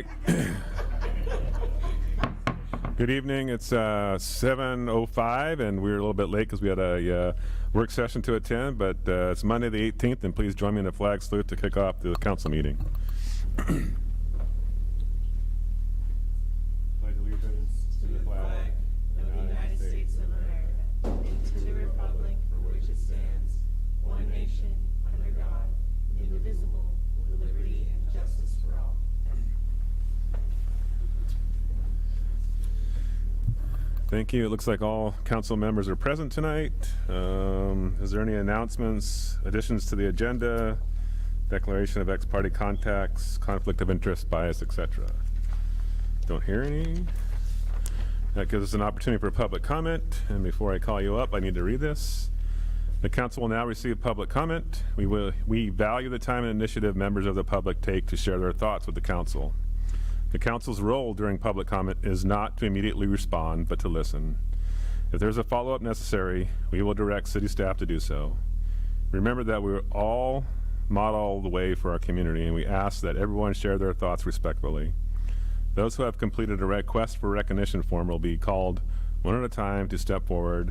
right. Good evening. It's 7:05, and we're a little bit late because we had a work session to attend, but it's Monday the 18th, and please join me in a flag salute to kick off the council meeting. Pledge allegiance to the flag of the United States of America and to the republic for which it stands, one nation, under God, indivisible, with liberty and justice for all. Thank you. It looks like all council members are present tonight. Is there any announcements, additions to the agenda, declaration of ex-party contacts, conflict of interest, bias, etc.? Don't hear any. That gives us an opportunity for public comment. And before I call you up, I need to read this. The council will now receive public comment. We value the time and initiative members of the public take to share their thoughts with the council. The council's role during public comment is not to immediately respond, but to listen. If there's a follow-up necessary, we will direct city staff to do so. Remember that we're all model the way for our community, and we ask that everyone share their thoughts respectfully. Those who have completed a request for recognition form will be called one at a time to step forward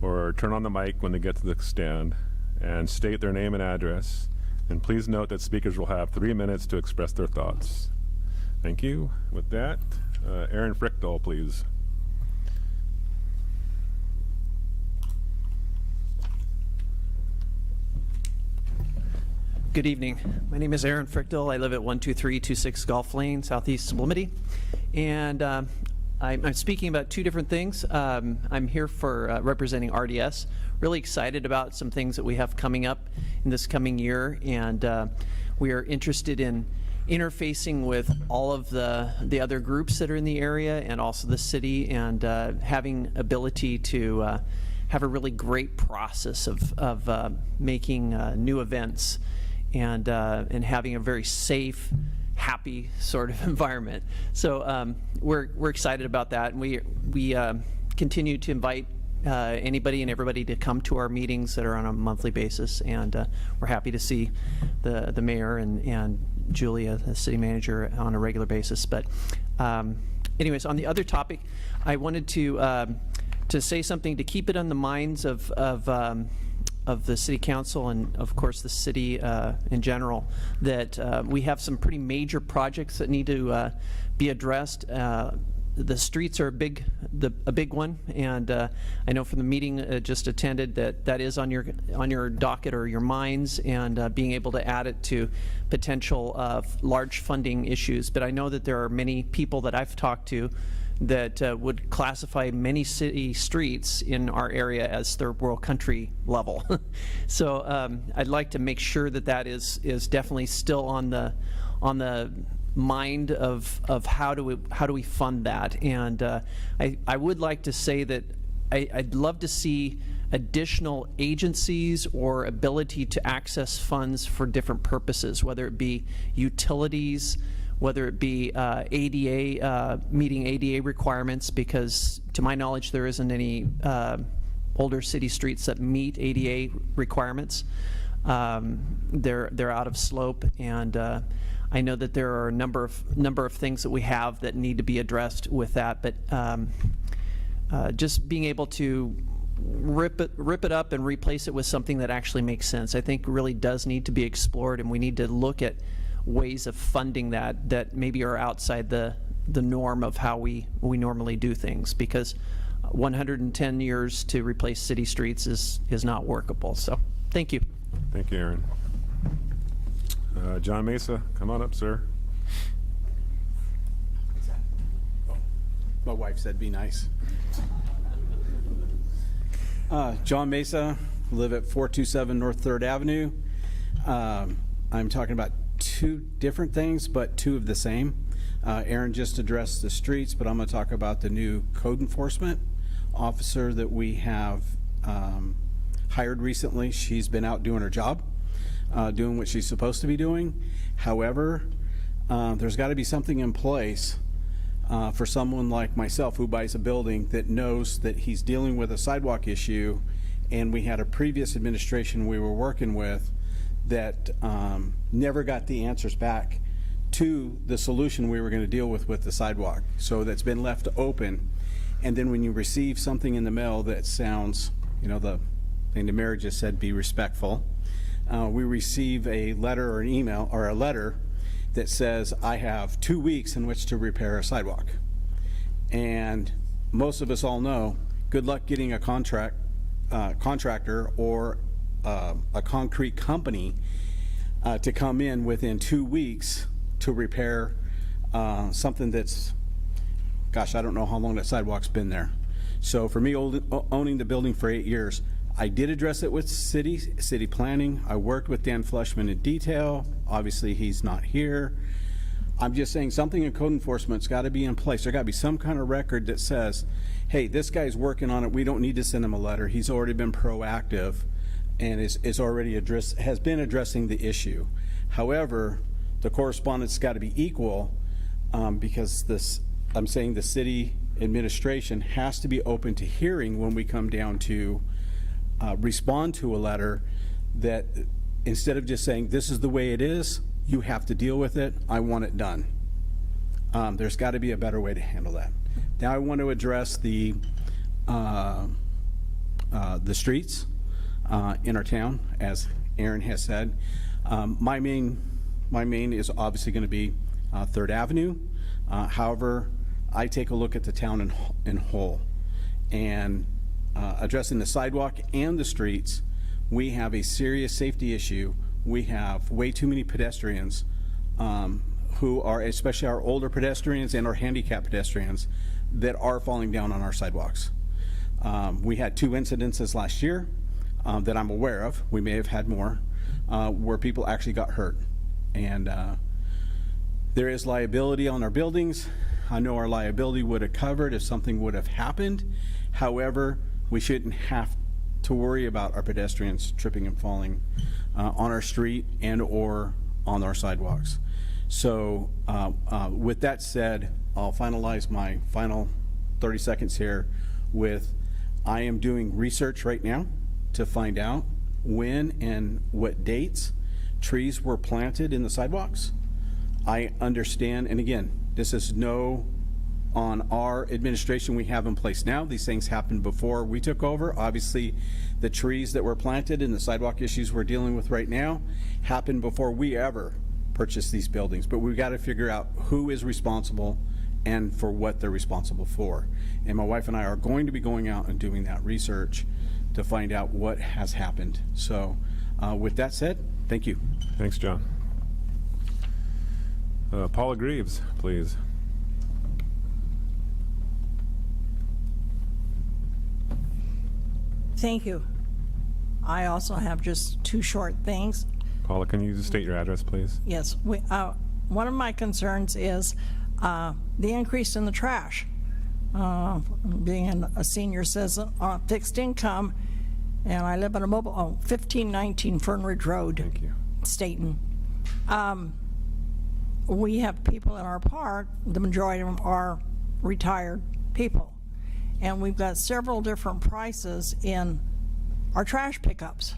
or turn on the mic when they get to the stand and state their name and address. And please note that speakers will have 3 minutes to express their thoughts. Thank you. With that, Aaron Frickdahl, please. Good evening. My name is Aaron Frickdahl. I live at 12326 Gulf Lane, Southeast Sublimity. And I'm speaking about two different things. I'm here for representing RDS. Really excited about some things that we have coming up in this coming year. And we are interested in interfacing with all of the other groups that are in the area and also the city, and having ability to have a really great process of making new events and having a very safe, happy sort of environment. So we're excited about that, and we continue to invite anybody and everybody to come to our meetings that are on a monthly basis, and we're happy to see the mayor and Julia, the city manager, on a regular basis. But anyways, on the other topic, I wanted to say something to keep it on the minds of the city council and of course the city in general, that we have some pretty major projects that need to be addressed. The streets are a big one, and I know from the meeting just attended that is on your docket or your minds, and being able to add it to potential large funding issues. But I know that there are many people that I've talked to that would classify many city streets in our area as third world country level. So I'd like to make sure that is definitely still on the mind of how do we fund that. And I would like to say that I'd love to see additional agencies or ability to access funds for different purposes, whether it be utilities, whether it be ADA, meeting ADA requirements, because to my knowledge there isn't any older city streets that meet ADA requirements. They're out of slope, and I know that there are a number of things that we have that need to be addressed with that, but just being able to rip it up and replace it with something that actually makes sense, I think really does need to be explored, and we need to look at ways of funding that maybe are outside the norm of how we normally do things, because 110 years to replace city streets is not workable. So thank you. Thank you, Aaron. John Mesa, come on up, sir. My wife said be nice. John Mesa, live at 427 North 3rd Avenue. I'm talking about two different things, but two of the same. Aaron just addressed the streets, but I'm going to talk about the new code enforcement officer that we have hired recently. She's been out doing her job, doing what she's supposed to be doing. However, there's got to be something in place for someone like myself who buys a building that knows that he's dealing with a sidewalk issue, and we had a previous administration we were working with that never got the answers back to the solution we were going to deal with the sidewalk. So that's been left open. And then when you receive something in the mail that sounds, you know, the thing the mayor just said, be respectful. We receive a letter or an email or a letter that says, I have 2 weeks in which to repair a sidewalk. And most of us all know, good luck getting a contractor or a concrete company to come in within 2 weeks to repair something that's, gosh, I don't know how long that sidewalk's been there. So for me, owning the building for 8 years, I did address it with city planning. I worked with Dan Fleischman in detail. Obviously, he's not here. I'm just saying something in code enforcement's got to be in place. There got to be some kind of record that says, hey, this guy's working on it. We don't need to send him a letter. He's already been proactive and is already has been addressing the issue. However, the correspondence got to be equal because I'm saying the city administration has to be open to hearing when we come down to respond to a letter, that instead of just saying this is the way it is, you have to deal with it, I want it done. There's got to be a better way to handle that. Now I want to address the streets in our town, as Aaron has said. My main is obviously going to be 3rd Avenue. However, I take a look at the town in whole, and addressing the sidewalk and the streets, we have a serious safety issue. We have way too many pedestrians who are, especially our older pedestrians and our handicapped pedestrians, that are falling down on our sidewalks. We had 2 incidences last year that I'm aware of. We may have had more where people actually got hurt. And there is liability on our buildings. I know our liability would have covered if something would have happened. However, we shouldn't have to worry about our pedestrians tripping and falling on our street and or on our sidewalks. So with that said, I'll finalize my final 30 seconds here with, I am doing research right now to find out when and what dates trees were planted in the sidewalks. I understand, and again, this is on our administration we have in place now. These things happened before we took over. Obviously, the trees that were planted and the sidewalk issues we're dealing with right now happened before we ever purchased these buildings. But we've got to figure out who is responsible and for what they're responsible for. And my wife and I are going to be going out and doing that research to find out what has happened. So with that said, thank you. Thanks, John. Paula Greaves, please. Thank you. I also have just 2 short things. Paula, can you just state your address, please? Yes, one of my concerns is the increase in the trash. Being a senior citizen on fixed income, and I live in a 1519 Fern Ridge Road, Thank you. Stayton. We have people in our park, the majority of them are retired people. And we've got several different prices in our trash pickups.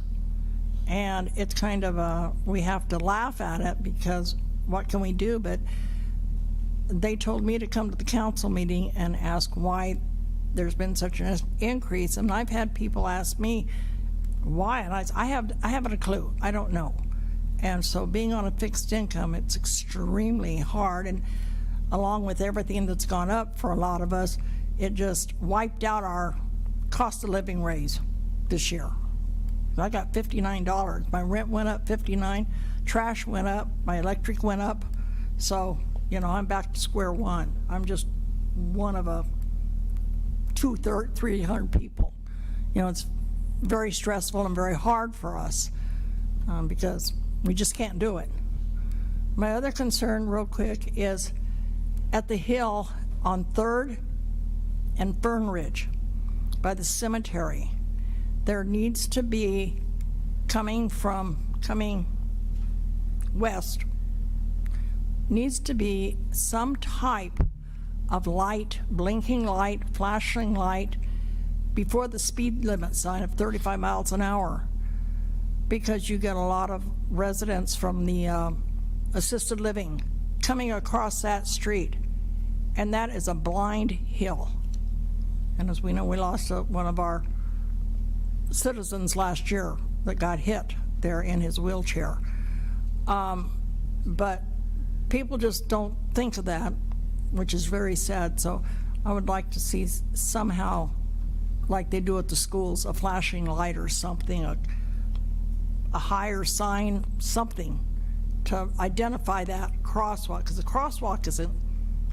And it's kind of we have to laugh at it because what can we do? But they told me to come to the council meeting and ask why there's been such an increase. And I've had people ask me why, and I haven't a clue. I don't know. And so being on a fixed income, it's extremely hard. And along with everything that's gone up for a lot of us, it just wiped out our cost of living raise this year. I got $59. My rent went up $59. Trash went up. My electric went up. So, you know, I'm back to square one. I'm just one of 300 people. You know, it's very stressful and very hard for us because we just can't do it. My other concern, real quick, is at the hill on 3rd and Fern Ridge by the cemetery. There needs to be, coming west, needs to be some type of light, blinking light, flashing light before the speed limit sign of 35 miles an hour, because you get a lot of residents from the assisted living coming across that street, and that is a blind hill. And as we know, we lost one of our citizens last year that got hit there in his wheelchair. But people just don't think of that, which is very sad. So I would like to see somehow, like they do at the schools, a flashing light or something, a higher sign, something to identify that crosswalk, because the crosswalk isn't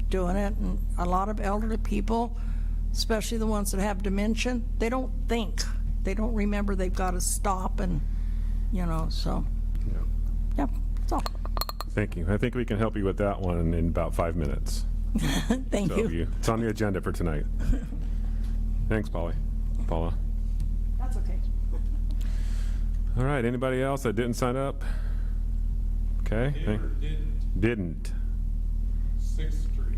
doing it. And a lot of elderly people, especially the ones that have dementia, they don't think. They don't remember they've got to stop and, so, yeah, that's all. Thank you. I think we can help you with that one in about 5 minutes. Thank So you. it's on the agenda for tonight. Thanks, Paula. That's okay. All right, anybody else that didn't sign up? Okay. Didn't. 6th Street.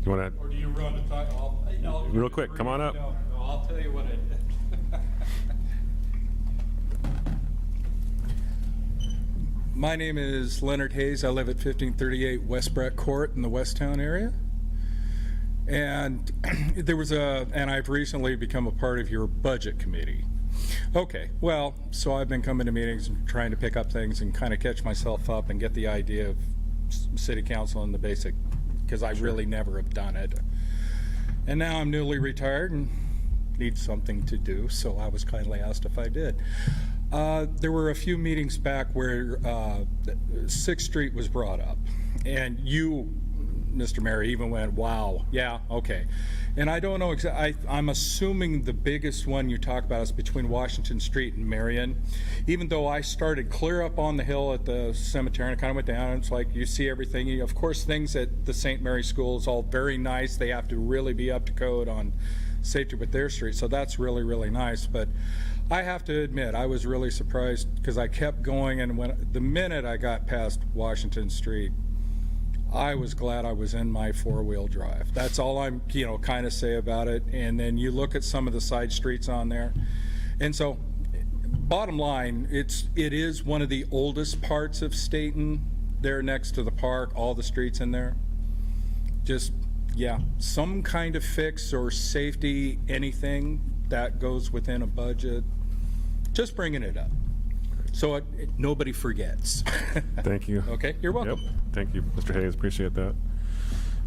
You want Or to, do you run the title? Real quick, come on up. No, I'll tell you what I did. My name is Leonard Hayes. I live at 1538 West Brett Court in the Westtown area. And there was and I've recently become a part of your budget committee. Okay, well, so I've been coming to meetings and trying to pick up things and kind of catch myself up and get the idea of city council and the basic, because I really never have done it. And now I'm newly retired and need something to do, so I was kindly asked if I did. There were a few meetings back where 6th Street was brought up, and you, Mr. Mayor, even went, wow, yeah, okay. And I don't know exactly, I'm assuming the biggest one you talk about is between Washington Street and Marion. Even though I started clear up on the hill at the cemetery and I kind of went down, and it's like you see everything. Of course, things at the St. Mary School is all very nice. They have to really be up to code on safety with their street, so that's really, really nice. But I have to admit, I was really surprised because I kept going, and the minute I got past Washington Street, I was glad I was in my four-wheel drive. That's all I'm, kind of say about it. And then you look at some of the side streets on there. And so, bottom line, it is one of the oldest parts of Stayton, there next to the park, all the streets in there. Just, yeah, some kind of fix or safety, anything that goes within a budget, just bringing it up. So nobody forgets. thank you. Okay, you're welcome. Yep. Thank you, Mr. Hayes. Appreciate that.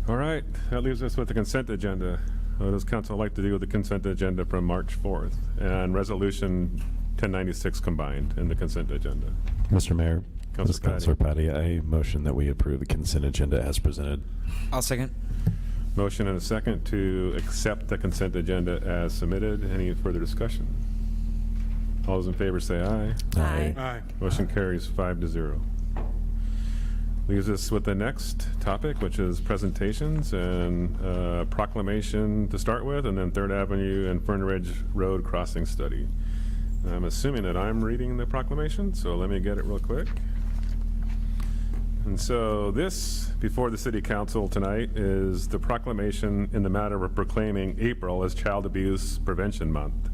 All right, that leaves us with the consent agenda. What does council like to do with the consent agenda from March 4th and resolution 1096 combined in the consent agenda? Mr. Mayor, Councilor this is Councilor Patty. I motion that we approve the consent agenda as presented. I'll second. Motion and a second to accept the consent agenda as submitted. Any further discussion? All those in favor say aye. Aye. Motion carries 5-0. Leaves us with the next topic, which is presentations and proclamation to start with, and then 3rd Avenue and Fern Ridge Road crossing study. I'm assuming that I'm reading the proclamation, so let me get it real quick. And so this, before the City Council tonight, is the proclamation in the matter of proclaiming April as Child Abuse Prevention Month.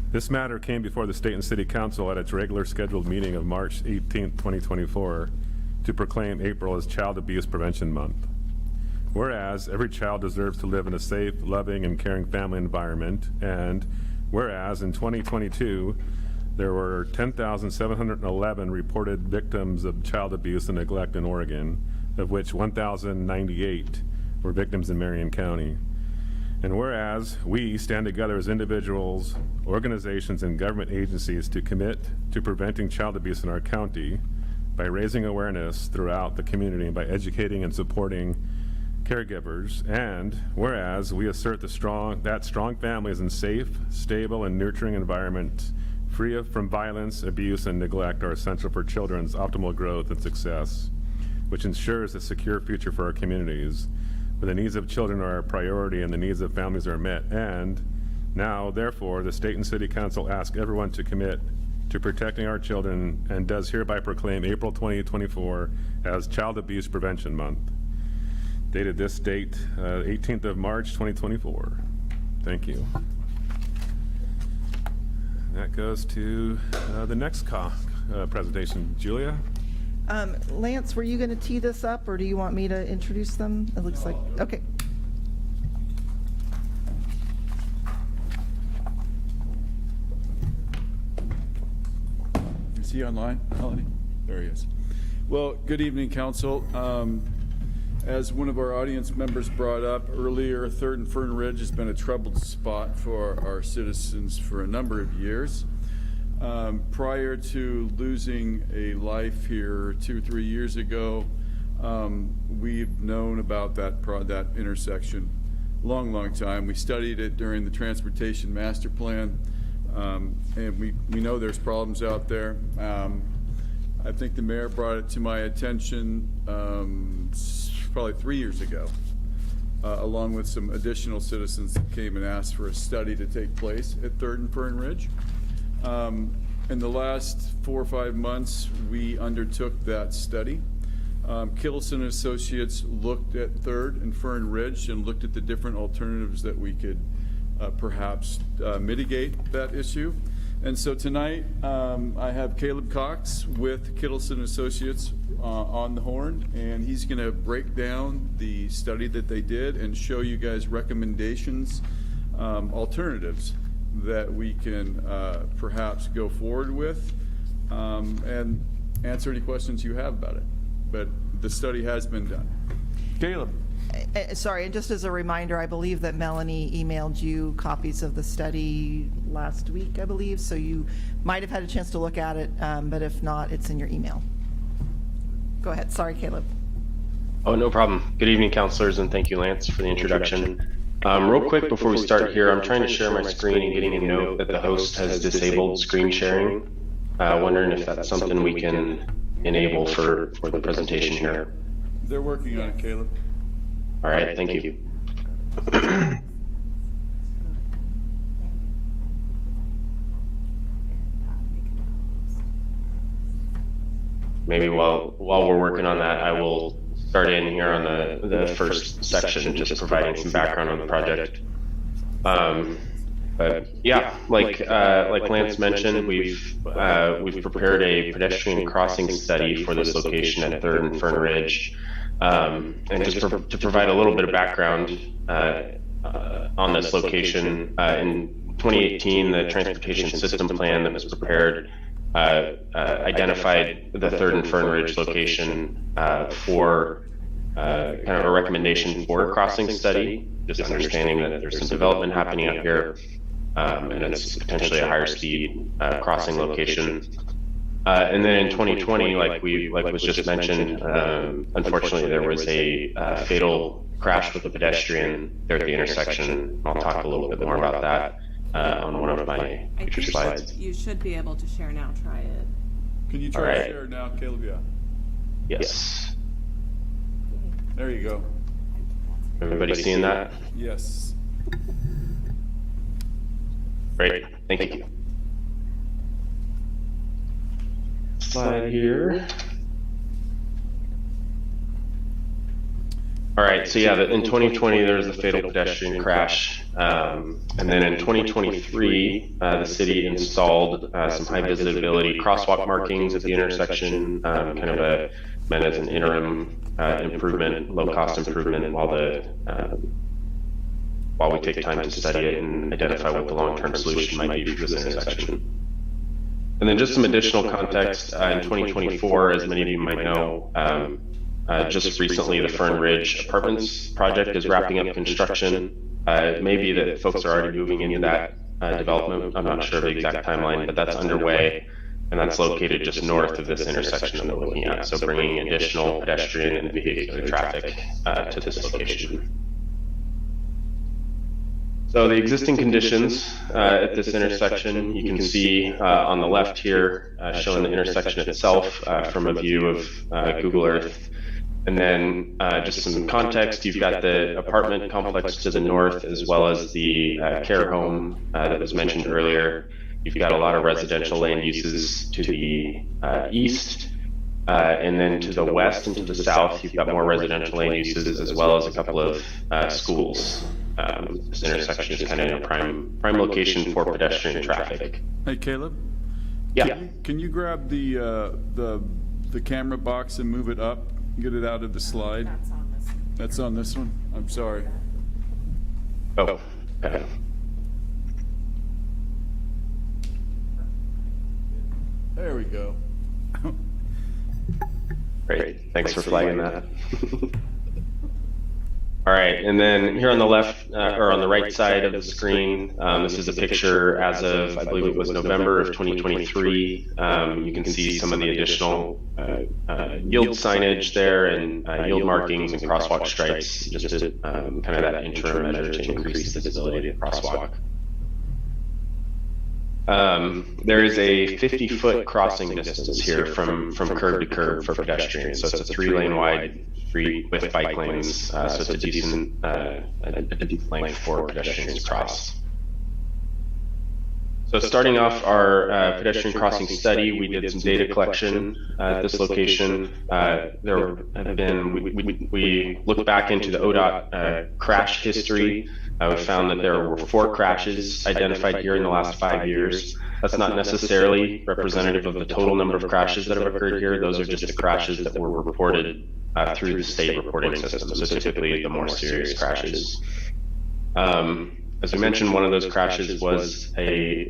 This matter came before the State and City Council at its regular scheduled meeting of March 18, 2024, to proclaim April as Child Abuse Prevention Month. Whereas every child deserves to live in a safe, loving, and caring family environment, and whereas in 2022, there were 10,711 reported victims of child abuse and neglect in Oregon, of which 1,098 were victims in Marion County. And whereas we stand together as individuals, organizations, and government agencies to commit to preventing child abuse in our county by raising awareness throughout the community and by educating and supporting caregivers, and whereas we assert that strong families in safe, stable, and nurturing environment free from violence, abuse, and neglect are essential for children's optimal growth and success, which ensures a secure future for our communities, where the needs of children are a priority and the needs of families are met. And now, therefore, the State and City Council ask everyone to commit to protecting our children and does hereby proclaim April 2024 as Child Abuse Prevention Month. Dated this date, 18th of March, 2024. Thank you. That goes to the next presentation. Julia? Lance, were you going to tee this up, or do you want me to introduce them? It looks like, okay. Is he online, Melanie? There he is. Well, good evening, council. As one of our audience members brought up earlier, 3rd and Fern Ridge has been a troubled spot for our citizens for a number of years. Prior to losing a life here 2 or 3 years ago, we've known about that intersection long time. We studied it during the Transportation Master Plan, and we know there's problems out there. I think the mayor brought it to my attention probably 3 years ago, along with some additional citizens that came and asked for a study to take place at 3rd and Fern Ridge. In the last 4 or 5 months, we undertook that study. Kittleson Associates looked at 3rd and Fern Ridge and looked at the different alternatives that we could perhaps mitigate that issue. And so tonight, I have Caleb Cox with Kittleson Associates on the horn, and he's going to break down the study that they did and show you guys recommendations, alternatives that we can perhaps go forward with, and answer any questions you have about it. But the study has been done. Caleb. Sorry, and just as a reminder, I believe that Melanie emailed you copies of the study last week, I believe, so you might have had a chance to look at it, but if not, it's in your email. Go ahead. Sorry, Caleb. Oh, no problem. Good evening, counselors, and thank you, Lance, for the introduction. Real quick before we start here, I'm trying to share my screen and getting a note that the host has disabled screen sharing. Wondering if that's something we can enable for the presentation here. They're working on it, Caleb. All right, thank you. Maybe while we're working on that, I will start in here on the first section, just providing some background on the project. But yeah, like Lance mentioned, we've prepared a pedestrian crossing study for this location at 3rd and Fern Ridge. And just to provide a little bit of background on this location, in 2018, the transportation system plan that was prepared identified the 3rd and Fern Ridge location for kind of a recommendation for a crossing study, just understanding that there's some development happening up here, and it's potentially a higher speed crossing location. And then in 2020, like was just mentioned, unfortunately there was a fatal crash with a pedestrian there at the intersection. I'll talk a little bit more about that on one of my future slides. You should be able to share now. Try it. Can you try to share now, Caleb? Yeah. Yes. There you go. Everybody seeing that? Yes. Great. Thank you. Slide here. All right, so yeah, in 2020 there was a fatal pedestrian crash, and then in 2023 the city installed some high visibility crosswalk markings at the intersection, kind of meant as an interim improvement, low cost improvement, while we take time to study it and identify what the long-term solution might be for this intersection. And then just some additional context, in 2024, as many of you might know, just recently the Fern Ridge Apartments project is wrapping up construction. It may be that folks are already moving into that development. I'm not sure of the exact timeline, but that's underway, and that's located just north of this intersection that we're looking at. So bringing additional pedestrian and vehicular traffic to this location. So the existing conditions at this intersection, you can see on the left here, showing the intersection itself from a view of Google Earth. And then just some context, you've got the apartment complex to the north, as well as the care home that was mentioned earlier. You've got a lot of residential land uses to the east. And then to the west and to the south, you've got more residential land uses, as well as a couple of schools. This intersection is kind of in a prime location for pedestrian traffic. Hey, Caleb? Yeah. Can you grab the the camera box and move it up, get it out of the slide. That's on this one? I'm sorry. Oh, okay. There we go. Great, thanks for flagging that. All right, and then here on the left, or on the right side of the screen, this is a picture as of, I believe it was November of 2023. You can see some of the additional yield signage there and yield markings and crosswalk stripes, just to kind of that interim measure to increase the visibility of the crosswalk. There is a 50-foot crossing distance here from curb to curb for pedestrians. So it's a 3-lane wide street with bike lanes. So it's a decent length for pedestrians to cross. So starting off our pedestrian crossing study, we did some data collection at this location. There have been, we looked back into the ODOT crash history. We found that there were 4 crashes identified here in the last 5 years. That's not necessarily representative of the total number of crashes that have occurred here. Those are just the crashes that were reported through the state reporting system, so typically the more serious crashes. As we mentioned, one of those crashes was a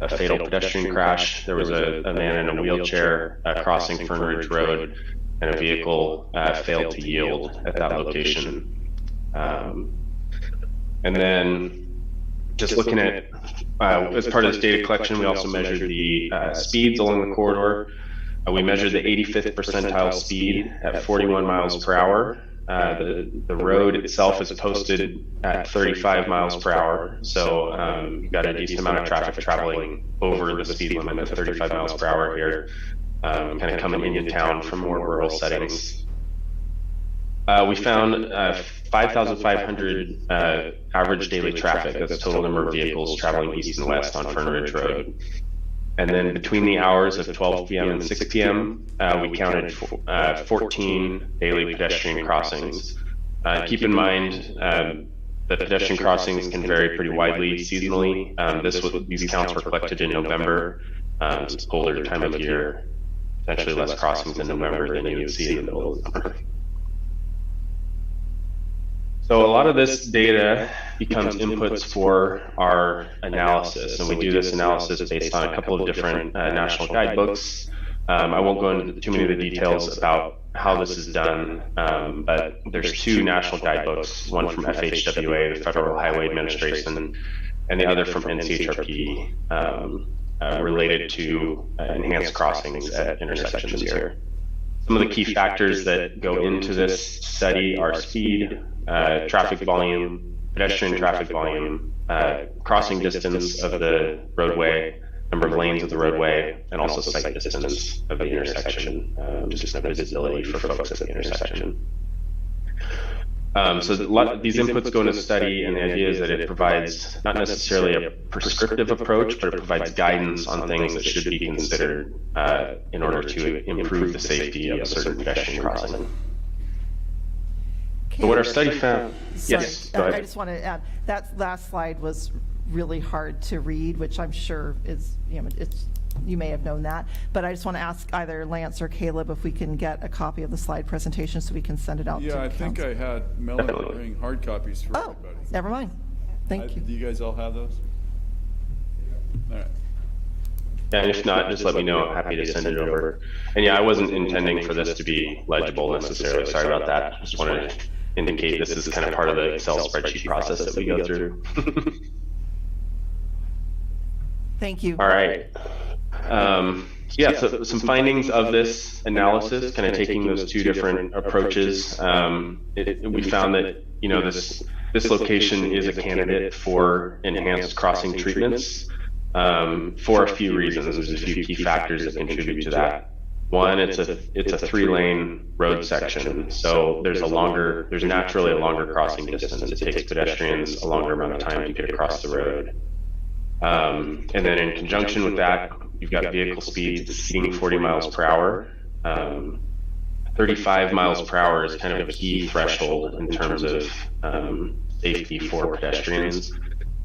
fatal pedestrian crash. There was a man in a wheelchair crossing Fern Ridge Road, and a vehicle failed to yield at that location. And then just looking at, as part of this data collection, we also measured the speeds along the corridor. We measured the 85th percentile speed at 41 miles per hour. The road itself is posted at 35 miles per hour. So you've got a decent amount of traffic traveling over the speed limit of 35 miles per hour here, kind of coming into town from more rural settings. We found 5,500 average daily traffic. That's the total number of vehicles traveling east and west on Fern Ridge Road. And then between the hours of 12 p.m. and 6 p.m., we counted 14 daily pedestrian crossings. Keep in mind that pedestrian crossings can vary pretty widely seasonally. These counts were collected in November. It's a colder time of year, potentially less crossings in November than you would see in the middle of the summer. So a lot of this data becomes inputs for our analysis, and we do this analysis based on a couple of different national guidebooks. I won't go into too many of the details about how this is done, but there's 2 national guidebooks, one from FHWA, the Federal Highway Administration, and the other from NCHRP, related to enhanced crossings at intersections here. Some of the key factors that go into this study are speed, traffic volume, pedestrian traffic volume, crossing distance of the roadway, number of lanes of the roadway, and also sight distance of the intersection, just visibility for folks at the intersection. So these inputs go into the study, and the idea is that it provides not necessarily a prescriptive approach, but it provides guidance on things that should be considered in order to improve the safety of a certain pedestrian crossing. So what our study found, yes, go ahead. I just want to add, that last slide was really hard to read, which I'm sure is, you may have known that, but I just want to ask either Lance or Caleb if we can get a copy of the slide presentation so we can send it out to Yeah, I think council. I had Melanie bring hard copies for everybody. Never mind. Thank you. Do you guys all have those? All right. Yeah, and if not, just let me know. I'm happy to send it over. And yeah, I wasn't intending for this to be legible necessarily. Sorry about that. Just wanted to indicate this is kind of part of the Excel spreadsheet process that we go through. Thank you. All right. Yeah, so some findings of this analysis, kind of taking those 2 different approaches. We found that, this location is a candidate for enhanced crossing treatments for a few reasons. There's a few key factors that contribute to that. One, it's a 3-lane road section, so there's naturally a longer crossing distance. It takes pedestrians a longer amount of time to get across the road. And then in conjunction with that, you've got vehicle speeds exceeding 40 miles per hour. 35 miles per hour is kind of a key threshold in terms of safety for pedestrians.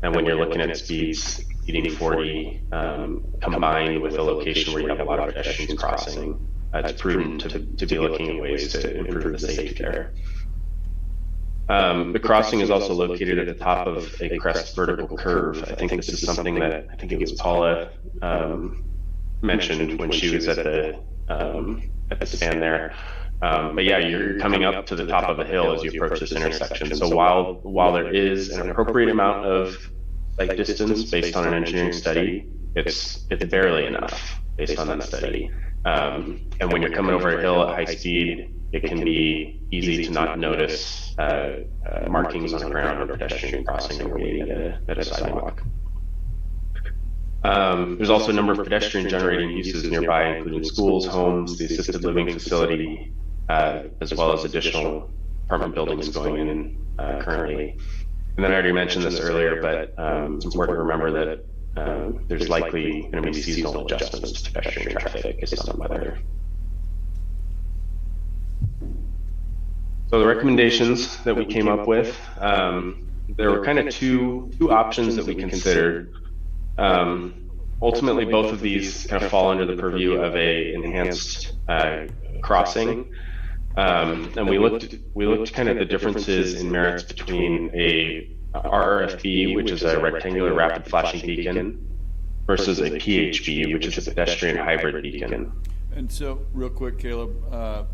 And when you're looking at speeds exceeding 40, combined with a location where you have a lot of pedestrians crossing, it's prudent to be looking at ways to improve the safety there. The crossing is also located at the top of a crest vertical curve. I think this is something that I think it was Paula mentioned when she was at the stand there. But yeah, you're coming up to the top of a hill as you approach this intersection. So while there is an appropriate amount of sight distance based on an engineering study, it's barely enough based on that study. And when you're coming over a hill at high speed, it can be easy to not notice markings on the ground or pedestrian crossing or waiting at a sidewalk. There's also a number of pedestrian generating uses nearby, including schools, homes, the assisted living facility, as well as additional apartment buildings going in currently. And then I already mentioned this earlier, but it's important to remember that there's likely going to be seasonal adjustments to pedestrian traffic based on weather. So the recommendations that we came up with, there were kind of two options that we considered. Ultimately, both of these kind of fall under the purview of a enhanced crossing. And we looked kind of the differences in merits between a RRFB, which is a rectangular rapid flashing beacon, versus a PHB, which is a pedestrian hybrid beacon. And so, real quick, Caleb,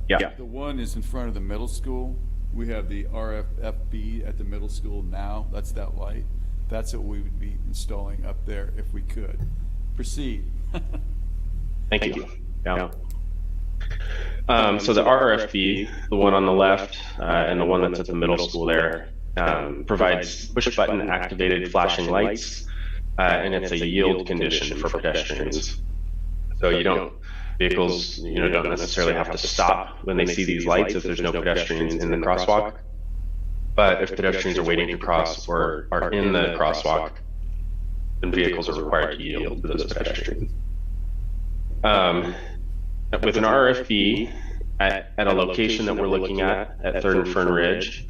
Yeah. the one is in front of the middle school. We have the RFFB at the middle school now. That's that light. That's what we would be installing up there if we could. Proceed. Thank you. Yeah. So the RRFB, the one on the left and the one that's at the middle school there, provides push-button activated flashing lights, and it's a yield condition for pedestrians. So vehicles don't necessarily have to stop when they see these lights if there's no pedestrians in the crosswalk. But if pedestrians are waiting to cross or are in the crosswalk, then vehicles are required to yield to those pedestrians. With an RFB at a location that we're looking at 3rd and Fern Ridge,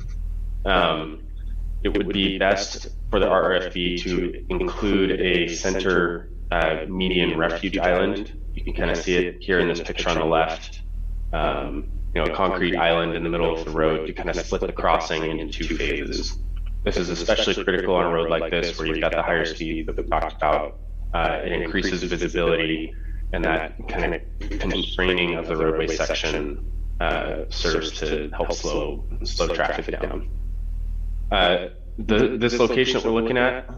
it would be best for the RFB to include a center median refuge island. You can kind of see it here in this picture on the left. A concrete island in the middle of the road to kind of split the crossing into 2 phases. This is especially critical on a road like this where you've got the higher speed that we talked about. It increases visibility, and that kind of constraining of the roadway section serves to help slow traffic down. This location that we're looking at,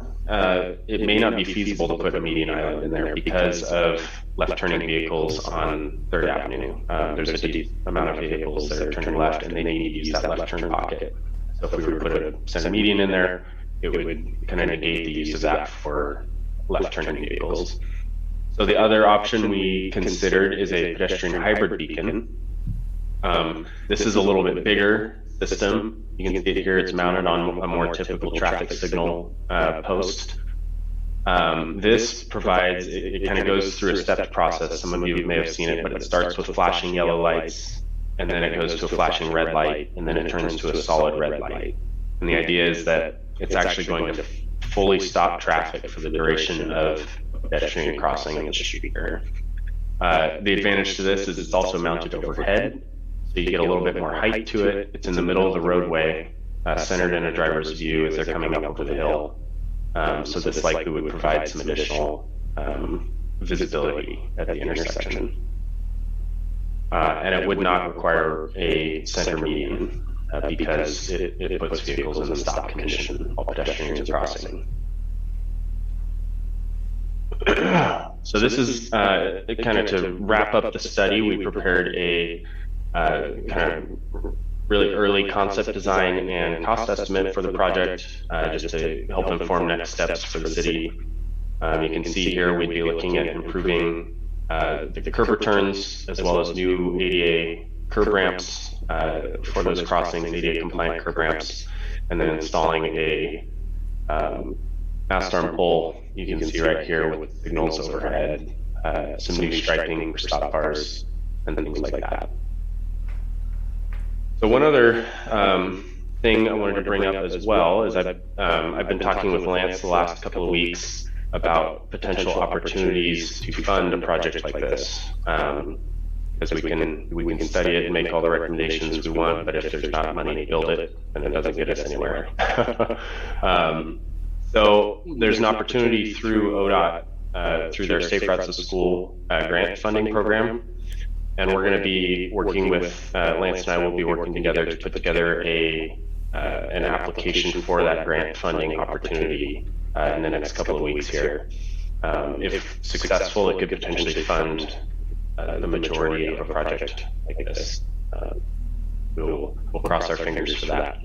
it may not be feasible to put a median island in there because of left-turning vehicles on 3rd Avenue. There's a deep amount of vehicles that are turning left, and they need to use that left-turn pocket. So if we were to send a median in there, it would kind of negate the use of that for left-turning vehicles. So the other option we considered is a pedestrian hybrid beacon. This is a little bit bigger system. You can see it here, it's mounted on a more typical traffic signal post. This provides, it kind of goes through a stepped process. Some of you may have seen it, but it starts with flashing yellow lights, and then it goes to a flashing red light, and then it turns to a solid red light. And the idea is that it's actually going to fully stop traffic for the duration of pedestrian crossing in the street here. The advantage to this is it's also mounted overhead, so you get a little bit more height to it. It's in the middle of the roadway, centered in a driver's view as they're coming up over the hill. So this likely would provide some additional visibility at the intersection. And it would not require a center median because it puts vehicles in the stop condition while pedestrians are crossing. So this is kind of to wrap up the study. We prepared a kind of really early concept design and cost estimate for the project, just to help inform next steps for the city. You can see here we'd be looking at improving the curb returns as well as new ADA curb ramps for those crossings, ADA compliant curb ramps, and then installing a mast arm pole. You can see right here with signals overhead, some new striping for stop bars and things like that. So one other thing I wanted to bring up as well is I've been talking with Lance the last couple of weeks about potential opportunities to fund a project like this. because we can study it and make all the recommendations we want, but if there's not money to build it, then it doesn't get us anywhere. So there's an opportunity through ODOT, through their Safe Routes to School grant funding program. And we're going to be working with, Lance and I will be working together to put together an application for that grant funding opportunity in the next couple of weeks here. If successful, it could potentially fund the majority of a project like this. We'll cross our fingers for that.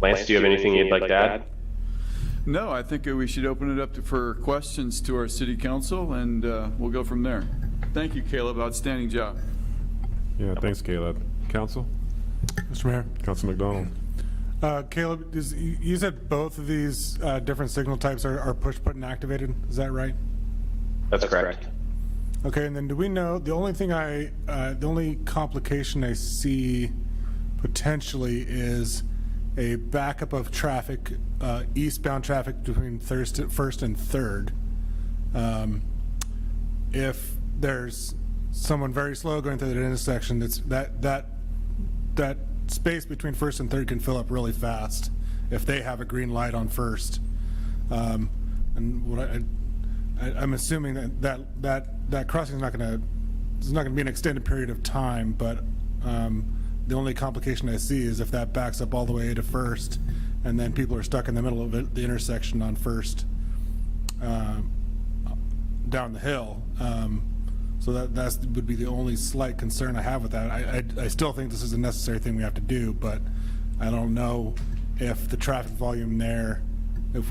Lance, do you have anything you'd like to add? No, I think we should open it up for questions to our city council, and we'll go from there. Thank you, Caleb. Outstanding job. Yeah, thanks, Caleb. Council? Mr. Mayor. Council McDonald. Caleb, you said both of these different signal types are push button activated. Is that right? That's correct. Okay, and then do we know, the only complication I see potentially is a backup of traffic, eastbound traffic between First and Third. If there's someone very slow going through that intersection, that space between First and Third can fill up really fast if they have a green light on First. And what I'm assuming that crossing is not going to be an extended period of time, but the only complication I see is if that backs up all the way to First, and then people are stuck in the middle of the intersection on First down the hill. So that would be the only slight concern I have with that. I still think this is a necessary thing we have to do, but I don't know if the traffic volume there, if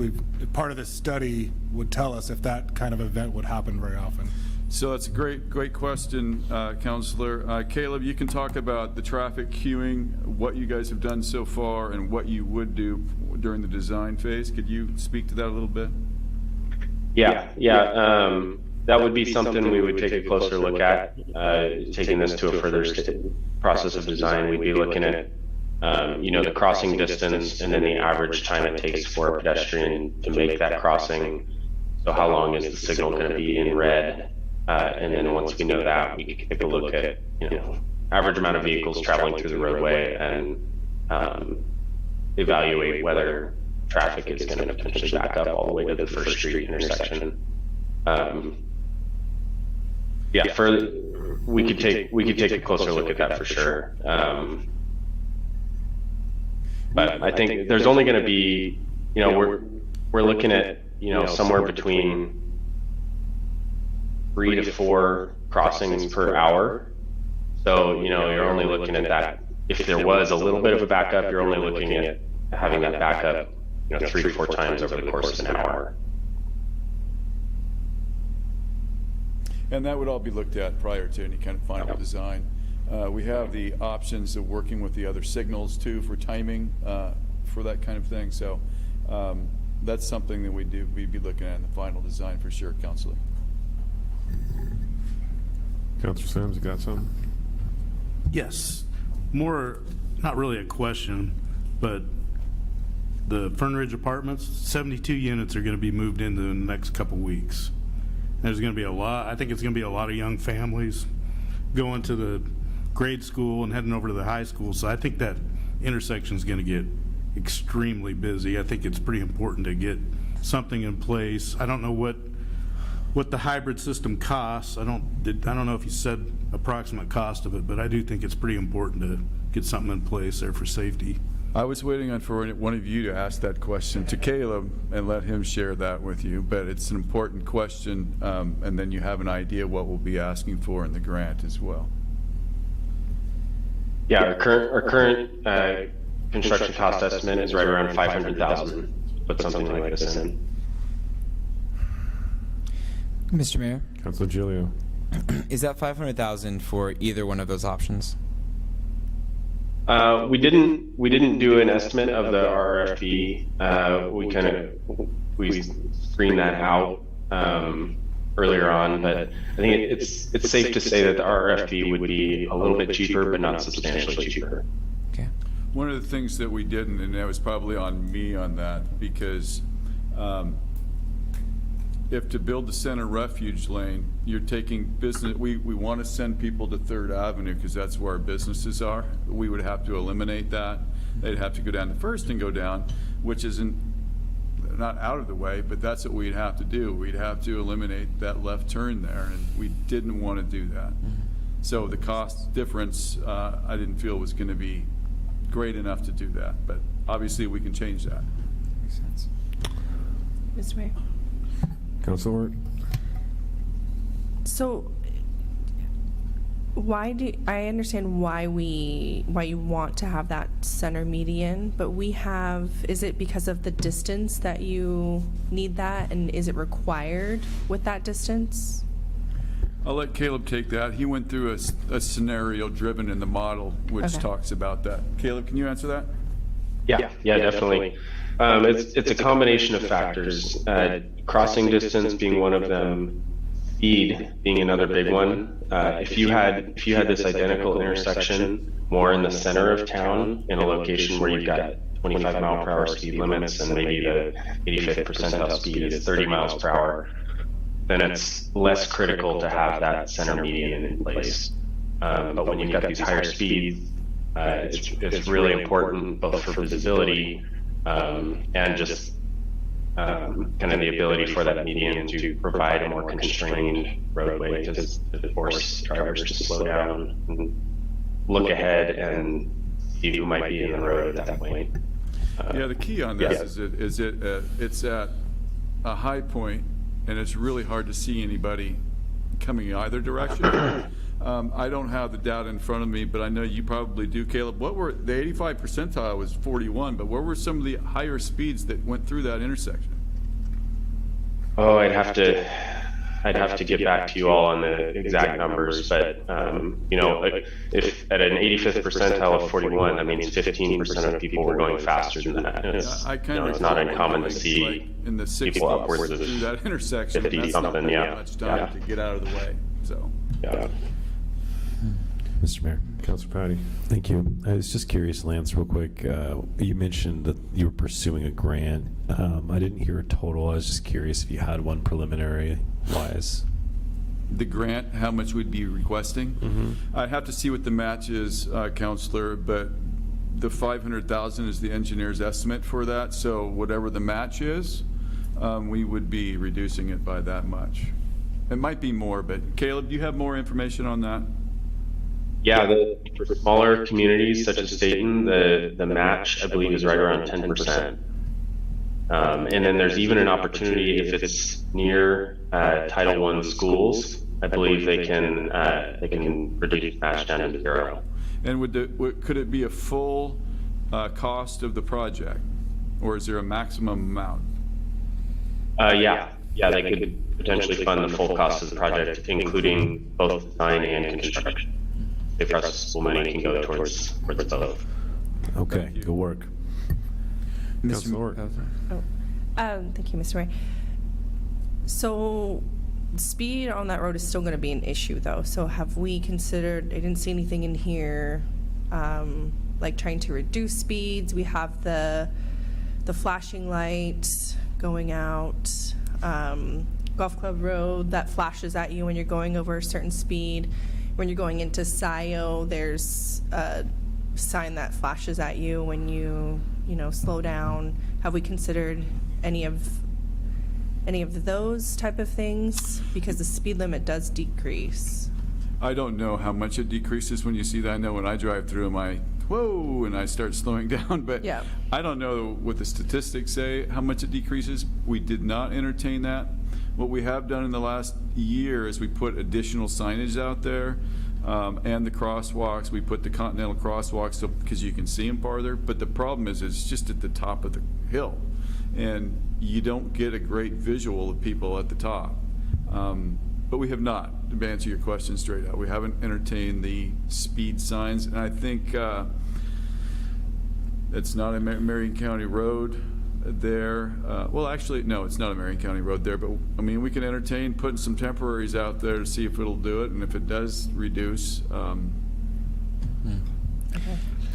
part of this study would tell us if that kind of event would happen very often. So that's a great question, Councilor. Caleb, you can talk about the traffic queuing, what you guys have done so far, and what you would do during the design phase. Could you speak to that a little bit? Yeah. That would be something we would take a closer look at, taking this to a further process of design. We'd be looking at, the crossing distance and then the average time it takes for a pedestrian to make that crossing. So how long is the signal going to be in red? And then once we know that, we can take a look at, average amount of vehicles traveling through the roadway and evaluate whether traffic is going to potentially back up all the way to the First Street intersection. We could take a closer look at that for sure. But I think there's only going to be, we're looking at, somewhere between 3 to 4 crossings per hour. So, you're only looking at that. If there was a little bit of a backup, you're only looking at having that backup, 3 to 4 times over the course of an hour. And that would all be looked at prior to any kind of final design. We have the options of working with the other signals too for timing for that kind of thing. So that's something that we'd be looking at in the final design for sure, Councilor. Councilor Sims, you got something? Yes. More, not really a question, but the Fern Ridge Apartments, 72 units are going to be moved into in the next couple weeks. There's going to be I think it's going to be a lot of young families going to the grade school and heading over to the high school. So I think that intersection is going to get extremely busy. I think it's pretty important to get something in place. I don't know what the hybrid system costs. I don't know if you said approximate cost of it, but I do think it's pretty important to get something in place there for safety. I was waiting for one of you to ask that question to Caleb and let him share that with you, but it's an important question, and then you have an idea what we'll be asking for in the grant as well. Yeah, our current construction cost estimate is right around $500,000. Put something like this in. Mr. Mayor, Councilor Giglio. is that $500,000 for either one of those options? We didn't do an estimate of the RFP. We screened that out earlier on, but I think it's safe to say that the RFP would be a little bit cheaper, but not substantially cheaper. Okay. One of the things that we didn't, and that was probably on me on that, because if to build the center refuge lane, you're taking business, we want to send people to 3rd Avenue because that's where our businesses are. We would have to eliminate that. They'd have to go down to First and go down, which isn't, not out of the way, but that's what we'd have to do. We'd have to eliminate that left turn there, and we didn't want to do that. So the cost difference, I didn't feel was going to be great enough to do that, but obviously we can change that. Makes sense. Mr. Mayor. Councilor? So I understand why you want to have that center median, but is it because of the distance that you need that, and is it required with that distance? I'll let Caleb take that. He went through a scenario driven in the model, which Okay. talks about that. Caleb, can you answer that? Yeah, definitely. It's a combination of factors. Crossing distance being one of them, speed being another big one. If you had this identical intersection more in the center of town, in a location where you've got 25-mile-per-hour speed limits and maybe the 85th percentile speed is 30 miles per hour, then it's less critical to have that center median in place. But when you've got these higher speeds, it's really important both for visibility and just kind of the ability for that median to provide a more constrained roadway to force drivers to slow down and look ahead and see who might be in the road at that point. Yeah, the key on this is it's at a high point, and it's really hard to see anybody coming either direction. I don't have the data in front of me, but I know you probably do, Caleb. What were the 85 percentile was 41, but what were some of the higher speeds that went through that intersection? Oh, I'd have to get back to you all on the exact numbers, but if at an 85th percentile of 41, that means 15% of people were going faster than that. It's not uncommon to see in the 60s people upwards of through that intersection. 50 That's something, not yeah. much time to get out of the way. So. Yeah. Mr. Mayor. Councilor Patty? Thank you. I was just curious, Lance, real quick. You mentioned that you were pursuing a grant. I didn't hear a total. I was just curious if you had one preliminary-wise. The grant, how much we'd be requesting? I'd have to see what the match is, Counselor, but the 500,000 is the engineer's estimate for that. So whatever the match is, we would be reducing it by that much. It might be more, but Caleb, do you have more information on that? Yeah, for smaller communities such as Stayton, the match I believe is right around 10%. And then there's even an opportunity if it's near Title I schools. I believe they can reduce match down to 0. And could it be a full cost of the project, or is there a maximum amount? Yeah, they could potentially fund the full cost of the project, including both design and construction. If our school money can go towards both. Okay, good work. Councilor? Thank you, Mr. Mayor. So speed on that road is still going to be an issue, though. So have we considered, I didn't see anything in here, like trying to reduce speeds. We have the flashing lights going out, Golf Club Road that flashes at you when you're going over a certain speed. When you're going into SIO, there's a sign that flashes at you when you slow down. Have we considered any of those type of things? Because the speed limit does decrease. I don't know how much it decreases when you see that. I know when I drive through them, whoa, and I start slowing down, but Yeah. I don't know what the statistics say, how much it decreases. We did not entertain that. What we have done in the last year is we put additional signage out there, and the crosswalks. We put the continental crosswalks because you can see them farther, but the problem is it's just at the top of the hill, and you don't get a great visual of people at the top. But we have not, to answer your question straight out, we haven't entertained the speed signs, and I think it's not a Marion County road there. Well, actually, no, it's not a Marion County road there, but I mean, we can entertain putting some temporaries out there to see if it'll do it, and if it does reduce. Okay.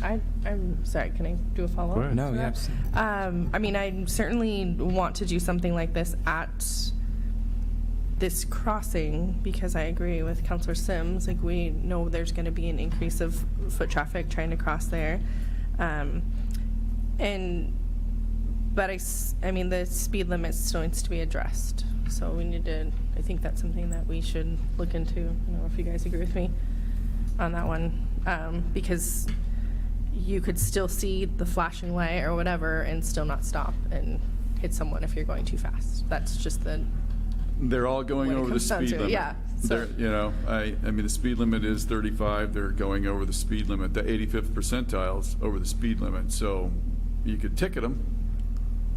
I'm sorry, can I do a follow-up? Go ahead. No, yeah, absolutely. I mean, I certainly want to do something like this at this crossing, because I agree with Councilor Sims, like we know there's going to be an increase of foot traffic trying to cross there. I mean, the speed limit still needs to be addressed. So we need to, I think that's something that we should look into. I don't know if you guys agree with me on that one. Because you could still see the flashing light or whatever and still not stop and hit someone if you're going too fast. That's just They're all going when it over the comes down speed to it, limit. yeah, so- I mean, the speed limit is 35. They're going over the speed limit. The 85th percentile's over the speed limit. So you could ticket them,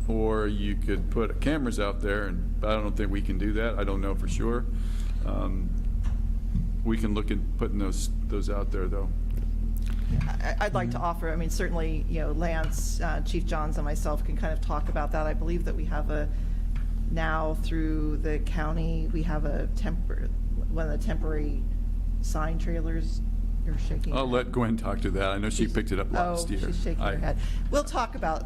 or you could put cameras out there, and I don't think we can do that. I don't know for sure. We can look at putting those out there, though. I'd like to offer, I mean, certainly, Lance, Chief Johns, and myself can kind of talk about that. I believe that we have now through the county, we have one of the temporary sign trailers. You're shaking. I'll let Gwen talk to that. I know she picked it up last year. She's shaking her head. We'll talk about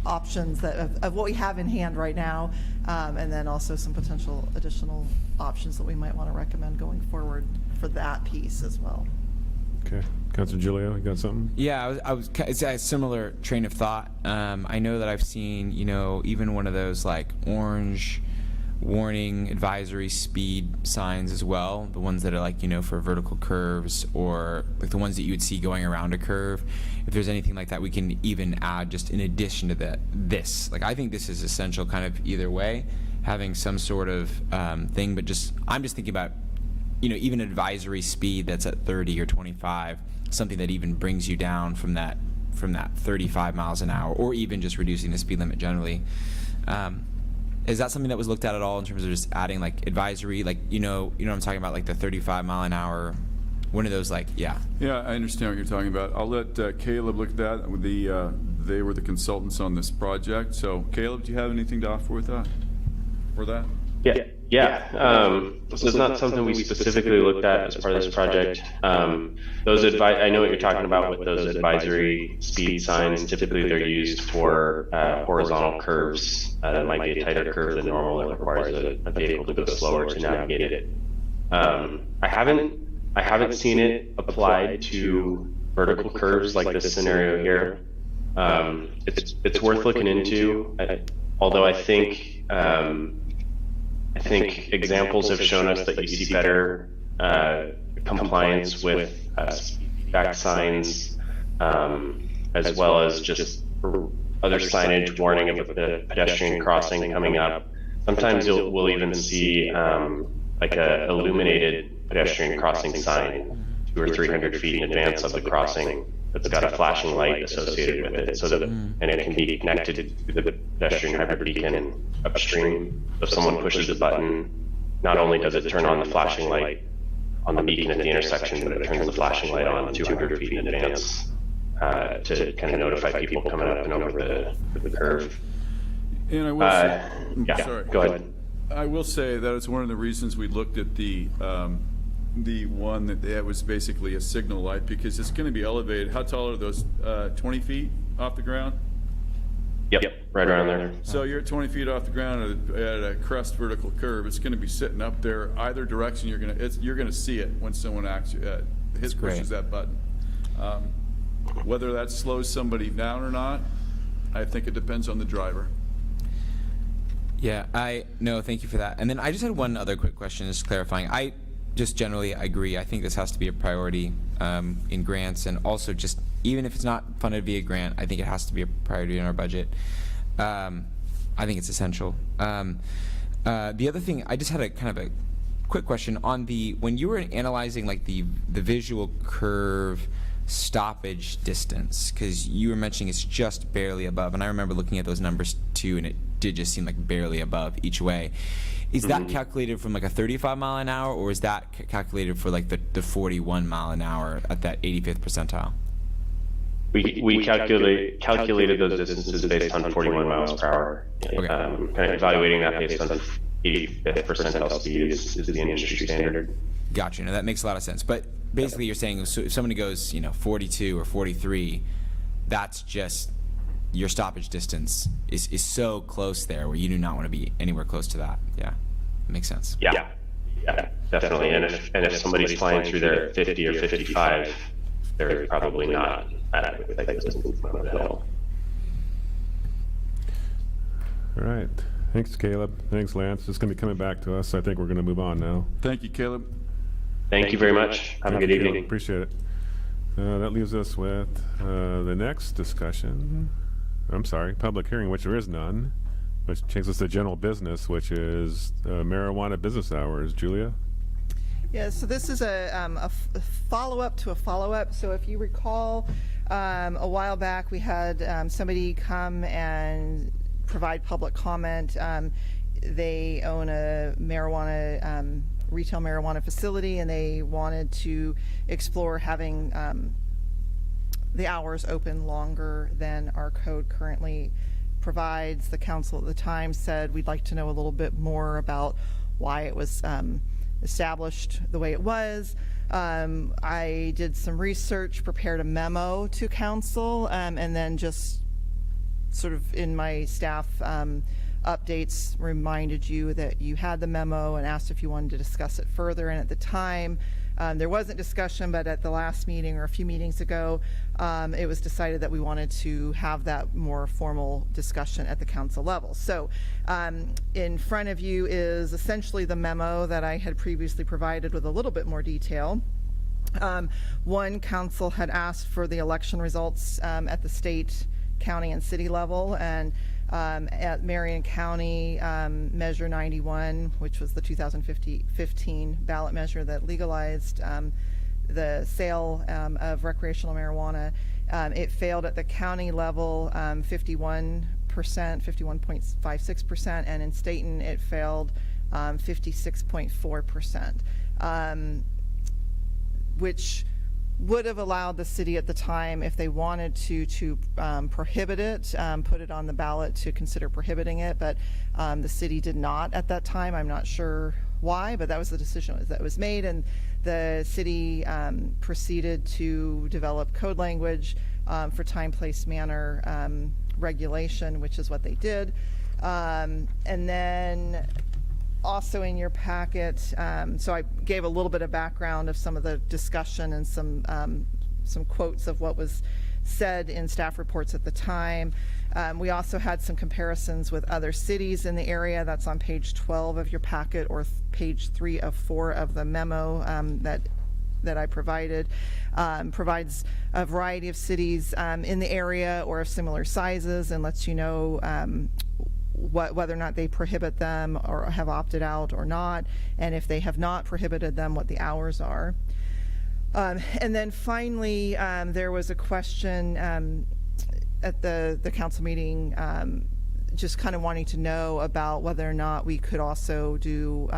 options of what we have in hand right now, and then also some potential additional options that we might want to recommend going forward for that piece as well. Okay. Councilor Giglio, you got something? Yeah, it's a similar train of thought. I know that I've seen, even one of those like orange warning advisory speed signs as well, the ones that are like, for vertical curves, or like the ones that you would see going around a curve. If there's anything like that, we can even add just in addition to this. Like, I think this is essential kind of either way, having some sort of thing, but I'm just thinking about, even advisory speed that's at 30 or 25, something that even brings you down from that 35 miles an hour, or even just reducing the speed limit generally. Is that something that was looked at all in terms of just adding like advisory, like, what I'm talking about, like the 35 mile an hour, one of those, like, yeah. Yeah, I understand what you're talking about. I'll let Caleb look at that. They were the consultants on this project. So, Caleb, do you have anything to offer with that? For that? Yeah. This is not something we specifically looked at as part of this project. I know what you're talking about with those advisory speed signs. Typically, they're used for horizontal curves. That might be a tighter curve than normal that requires a vehicle to go slower to navigate it. I haven't seen it applied to vertical curves like this scenario here. It's worth looking into. Although I think examples have shown us that you see better compliance with back signs, as well as just other signage warning of a pedestrian crossing coming up. Sometimes we'll even see like a illuminated pedestrian crossing sign 200 or 300 feet in advance of the crossing that's got a flashing light associated with it, so that and it can be connected to the pedestrian hybrid beacon upstream. So if someone pushes the button, not only does it turn on the flashing light on the beacon at the intersection, but it turns the flashing light on 200 feet in advance to kind of notify people coming up and over the curve. And I will say, sorry, go ahead. I will say that it's one of the reasons we looked at the one that was basically a signal light, because it's going to be elevated. How tall are those? 20 feet off the ground? Yep, right around there. So you're at 20 feet off the ground at a crest vertical curve. It's going to be sitting up there either direction. You're going to see it when someone pushes that button. Whether that slows somebody down or not, I think it depends on the driver. Yeah, thank you for that. And then I just had one other quick question, just clarifying. I just generally agree. I think this has to be a priority in grants, and also just even if it's not funded via grant, I think it has to be a priority in our budget. I think it's essential. The other thing, I just had a kind of a quick question on when you were analyzing like the visual curve stoppage distance, because you were mentioning it's just barely above, and I remember looking at those numbers too, and it did just seem like barely above each way. Is that calculated from like a 35 mile an hour, or is that calculated for like the 41 mile an hour at that 85th percentile? We calculated those distances based on 41 miles per hour. Okay. Kind of evaluating that based on 85th percentile speed is the industry standard. Gotcha. Now that makes a lot of sense. But basically, you're saying so if somebody goes, 42 or 43, that's just your stoppage distance is so close there where you do not want to be anywhere close to that. Yeah, Makes sense. Yeah, definitely. And if somebody's flying through there at 50 or 55, they're probably not adequate places to move them at all. All right. Thanks, Caleb. Thanks, Lance. It's going to be coming back to us. I think we're going to move on now. Thank you, Caleb. Thank you very much. Have a good Caleb. evening. Appreciate it. That leaves us with the next discussion. I'm sorry, public hearing, which there is none, which takes us to general business, which is marijuana business hours. Julia? Yeah, so this is a follow-up to a follow-up. So if you recall, a while back we had somebody come and provide public comment. They own a marijuana, retail marijuana facility, and they wanted to explore having the hours open longer than our code currently provides. The council at the time said, we'd like to know a little bit more about why it was established the way it was. I did some research, prepared a memo to council, and then just sort of in my staff updates reminded you that you had the memo and asked if you wanted to discuss it further. And at the time, there wasn't discussion, but at the last meeting or a few meetings ago, it was decided that we wanted to have that more formal discussion at the council level. So in front of you is essentially the memo that I had previously provided with a little bit more detail. One, council had asked for the election results at the state, county, and city level, and at Marion County, Measure 91, which was the 2015 ballot measure that legalized the sale of recreational marijuana, it failed at the county level 51%, 51.56%, and in Stayton it failed 56.4%, which would have allowed the city at the time, if they wanted to prohibit it, put it on the ballot to consider prohibiting it, but the city did not at that time. I'm not sure why, but that was the decision that was made, and the city proceeded to develop code language for time, place, manner regulation, which is what they did. And then also in your packet, so I gave a little bit of background of some of the discussion and some quotes of what was said in staff reports at the time. We also had some comparisons with other cities in the area. That's on page 12 of your packet, or page 3 of 4 of the memo that I provided. Provides a variety of cities in the area or of similar sizes, and lets you know whether or not they prohibit them or have opted out or not, and if they have not prohibited them, what the hours are. And then finally, there was a question at the council meeting, just kind of wanting to know about whether or not we could also do,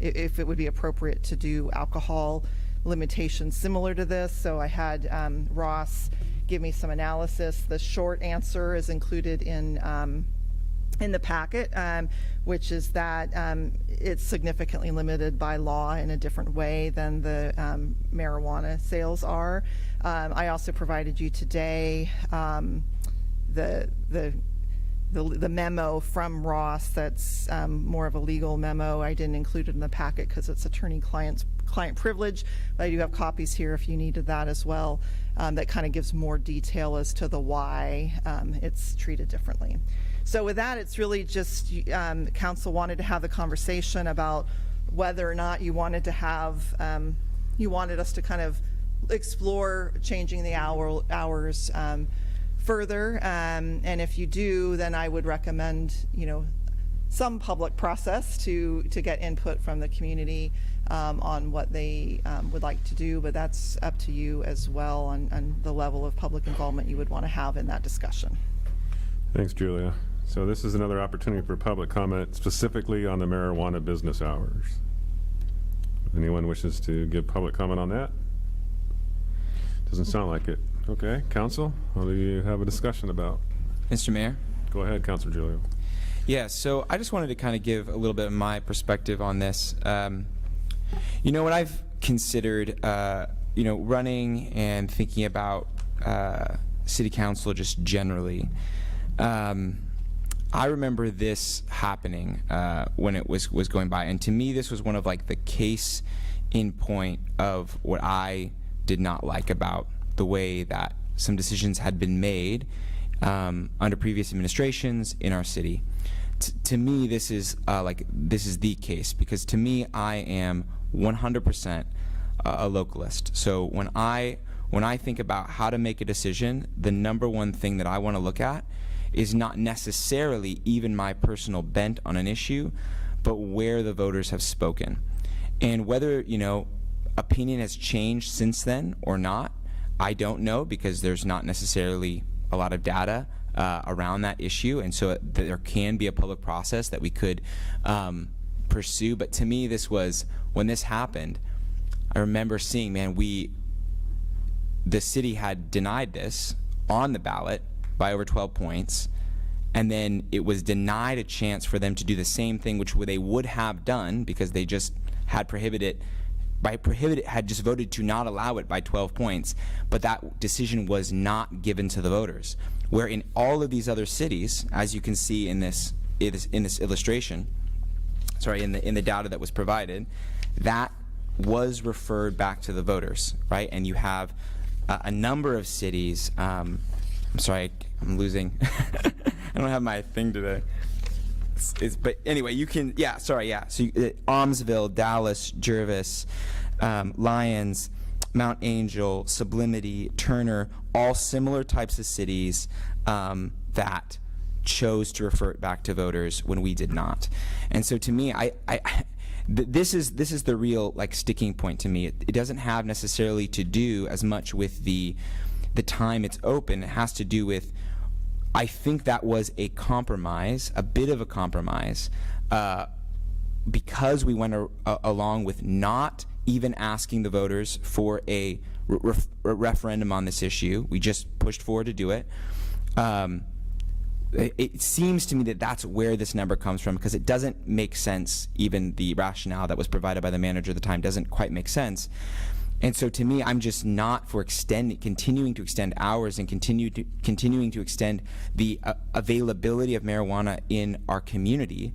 if it would be appropriate to do alcohol limitations similar to this. So I had Ross give me some analysis. The short answer is included in the packet, which is that it's significantly limited by law in a different way than the marijuana sales are. I also provided you today the memo from Ross that's more of a legal memo. I didn't include it in the packet because it's attorney-client privilege, but I do have copies here if you needed that as well. That kind of gives more detail as to the why it's treated differently. So with that, it's really just council wanted to have the conversation about whether or not you wanted to have, you wanted us to kind of explore changing the hours further, and if you do, then I would recommend, some public process to get input from the community on what they would like to do, but that's up to you as well on the level of public involvement you would want to have in that discussion. Thanks, Julia. So this is another opportunity for public comment specifically on the marijuana business hours. If anyone wishes to give public comment on that? Doesn't sound like it. Okay, council, what do you have a discussion about? Mr. Mayor? Go ahead, Councilor Giulio. Yeah, so I just wanted to kind of give a little bit of my perspective on this. When I've considered, running and thinking about city council just generally, I remember this happening when it was going by, and to me, this was one of like the case in point of what I did not like about the way that some decisions had been made under previous administrations in our city. To me, this is the case, because to me, I am 100% a localist. So when I think about how to make a decision, the number one thing that I want to look at is not necessarily even my personal bent on an issue, but where the voters have spoken. And whether, opinion has changed since then or not, I don't know, because there's not necessarily a lot of data around that issue, and so there can be a public process that we could pursue. But to me, when this happened, I remember seeing, the city had denied this on the ballot by over 12 points, and then it was denied a chance for them to do the same thing, which they would have done, because they just had had just voted to not allow it by 12 points, but that decision was not given to the voters. Where in all of these other cities, as you can see in this illustration, in the data that was provided, that was referred back to the voters, right? And you have a number of cities. I'm sorry, I'm losing. I don't have my thing today. But anyway, you can, So Almsville, Dallas, Jervis, Lyons, Mount Angel, Sublimity, Turner, all similar types of cities that chose to refer it back to voters when we did not. And so to me, this is the real sticking point to me. It doesn't have necessarily to do as much with the time it's open. It has to do with, I think that was a compromise, a bit of a compromise, because we went along with not even asking the voters for a referendum on this issue. We just pushed forward to do it. It seems to me that that's where this number comes from, because it doesn't make sense. Even the rationale that was provided by the manager at the time doesn't quite make sense. And so to me, I'm just not for continuing to extend hours and continuing to extend the availability of marijuana in our community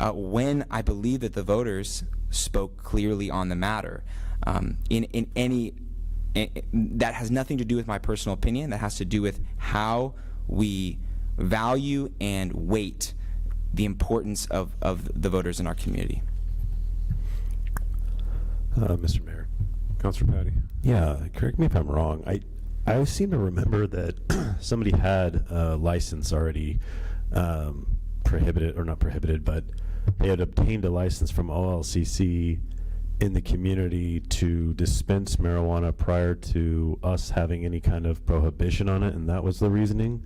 when I believe that the voters spoke clearly on the matter. That has nothing to do with my personal opinion. That has to do with how we value and weight the importance of the voters in our community. Mr. Mayor. Councilor Patty. Yeah, correct me if I'm wrong. I seem to remember that somebody had a license already prohibited, or not prohibited, but they had obtained a license from OLCC in the community to dispense marijuana prior to us having any kind of prohibition on it, and that was the reasoning?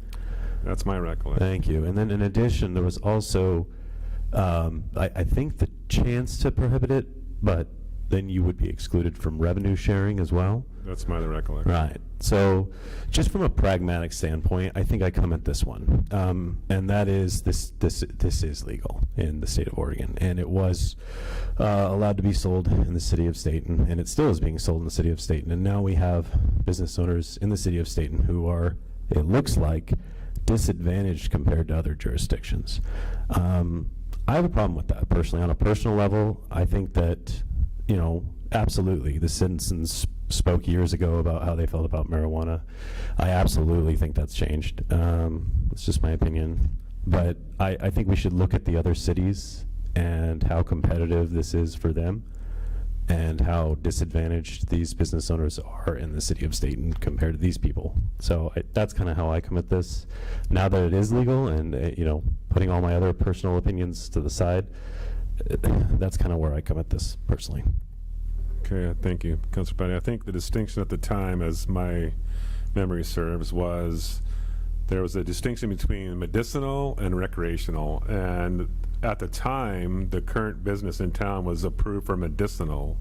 That's my recollection. Thank you. And then in addition, there was also, I think, the chance to prohibit it, but then you would be excluded from revenue sharing as well. That's my recollection. Right. So just from a pragmatic standpoint, I think I come at this one. And that is this is legal in the state of Oregon. And it was allowed to be sold in the city of Stayton, and it still is being sold in the city of Stayton. And now we have business owners in the city of Stayton who are, it looks like, disadvantaged compared to other jurisdictions. I have a problem with that personally. On a personal level, I think that, absolutely, the citizens spoke years ago about how they felt about marijuana. I absolutely think that's changed. It's just my opinion. But I think we should look at the other cities and how competitive this is for them and how disadvantaged these business owners are in the city of Stayton compared to these people. So that's kind of how I come at this. Now that it is legal and, putting all my other personal opinions to the side, that's kind of where I come at this personally. Okay, thank you, Councilor Patty. I think the distinction at the time, as my memory serves, was there was a distinction between medicinal and recreational. And at the time, the current business in town was approved for medicinal,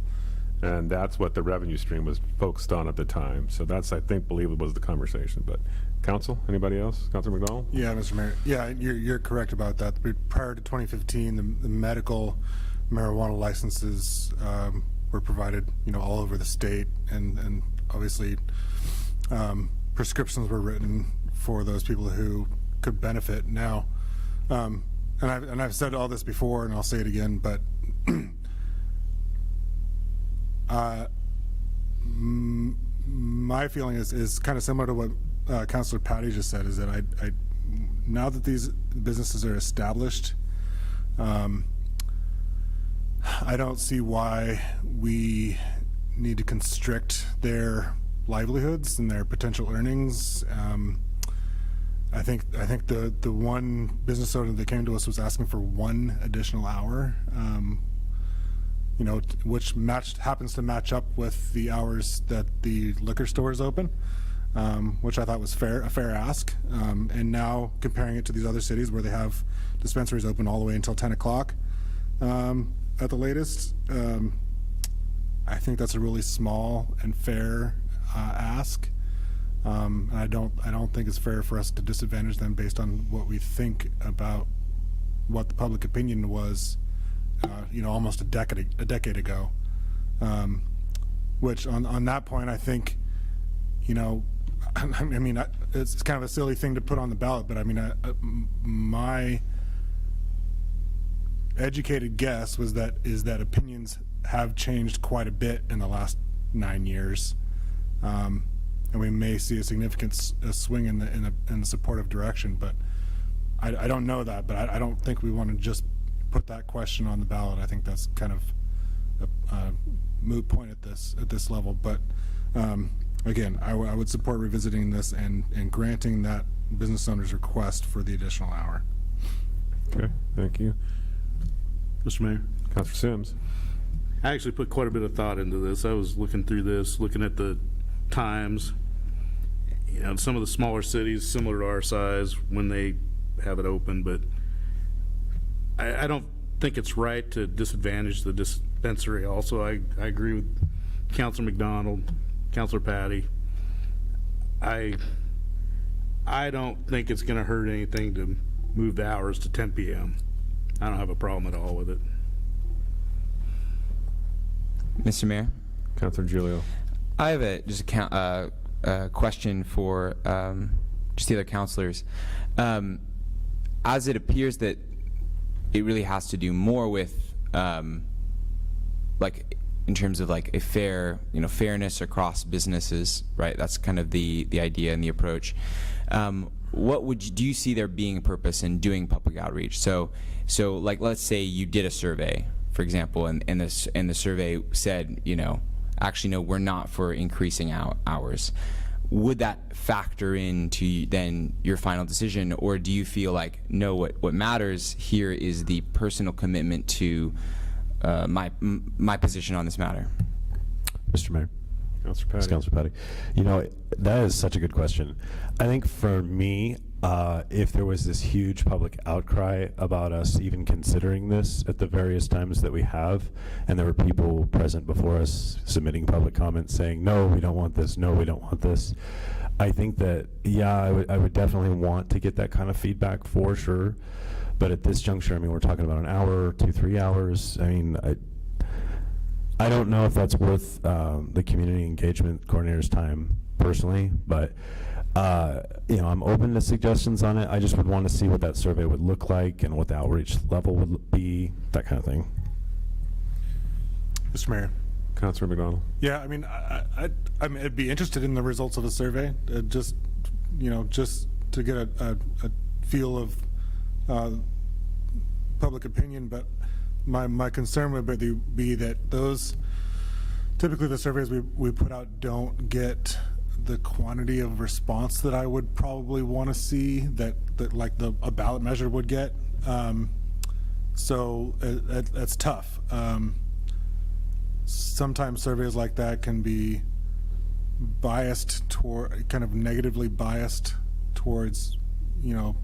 and that's what the revenue stream was focused on at the time. So that's, I think, was the conversation. But Council, anybody else? Councilor McDonald? Yeah, Mr. Mayor. Yeah, you're correct about that. Prior to 2015, the medical marijuana licenses were provided, all over the state, and obviously prescriptions were written for those people who could benefit. Now, And I've said all this before, and I'll say it again, but my feeling is kind of similar to what Councilor Patty just said, is that I now that these businesses are established, I don't see why we need to constrict their livelihoods and their potential earnings. I think the one business owner that came to us was asking for 1 additional hour, you know, which happens to match up with the hours that the liquor store is open, which I thought was a fair ask. And now comparing it to these other cities where they have dispensaries open all the way until 10 o'clock at the latest, I think that's a really small and fair ask. And I don't think it's fair for us to disadvantage them based on what we think about what the public opinion was, you know, almost a decade ago. Which on that point, I think, you know, I mean, it's kind of a silly thing to put on the ballot, but I mean, my educated guess is that opinions have changed quite a bit in the last 9 years. And we may see a significant swing in the supportive direction, but I don't know that. But I don't think we want to just put that question on the ballot. I think that's kind of a moot point at this level. But again, I would support revisiting this and granting that business owner's request for the additional hour. Okay, thank you. Mr. Mayor, Councilor Sims. I actually put quite a bit of thought into this. I was looking through this, looking at the times. You know, some of the smaller cities similar to our size when they have it open, but I don't think it's right to disadvantage the dispensary. Also, I agree with Councilor McDonald, Councilor Patty. I don't think it's going to hurt anything to move the hours to 10 p.m. I don't have a problem at all with it. Mr. Mayor? Councilor Giulio. I have a question for just the other councilors. As it appears that it really has to do more with, like, in terms of like a fairness across businesses, right? That's kind of the idea and the approach. Do you see there being a purpose in doing public outreach? So like, let's say you did a survey, for example, and the survey said, you know, actually, no, we're not for increasing hours. Would that factor into then your final decision, or do you feel like, no, what matters here is the personal commitment to my position on this matter? Mr. Mayor. Councilor Patty. Councilor Patty. You know, that is such a good question. I think for me, if there was this huge public outcry about us even considering this at the various times that we have, and there were people present before us submitting public comments saying, no, we don't want this, no, we don't want this, I think that, yeah, I would definitely want to get that kind of feedback for sure. But at this juncture, I mean, we're talking about an hour, 2-3 hours. I mean, I don't know if that's worth the community engagement coordinator's time personally, but you know, I'm open to suggestions on it. I just would want to see what that survey would look like and what the outreach level would be, that kind of thing. Mr. Mayor. Councilor McDonald. Yeah, I mean, I'd be interested in the results of the survey, just to get a feel of public opinion. But my concern would be that typically the surveys we put out don't get the quantity of response that I would probably want to see that like a ballot measure would get. So that's tough. Sometimes surveys like that can be biased kind of negatively biased towards, you know,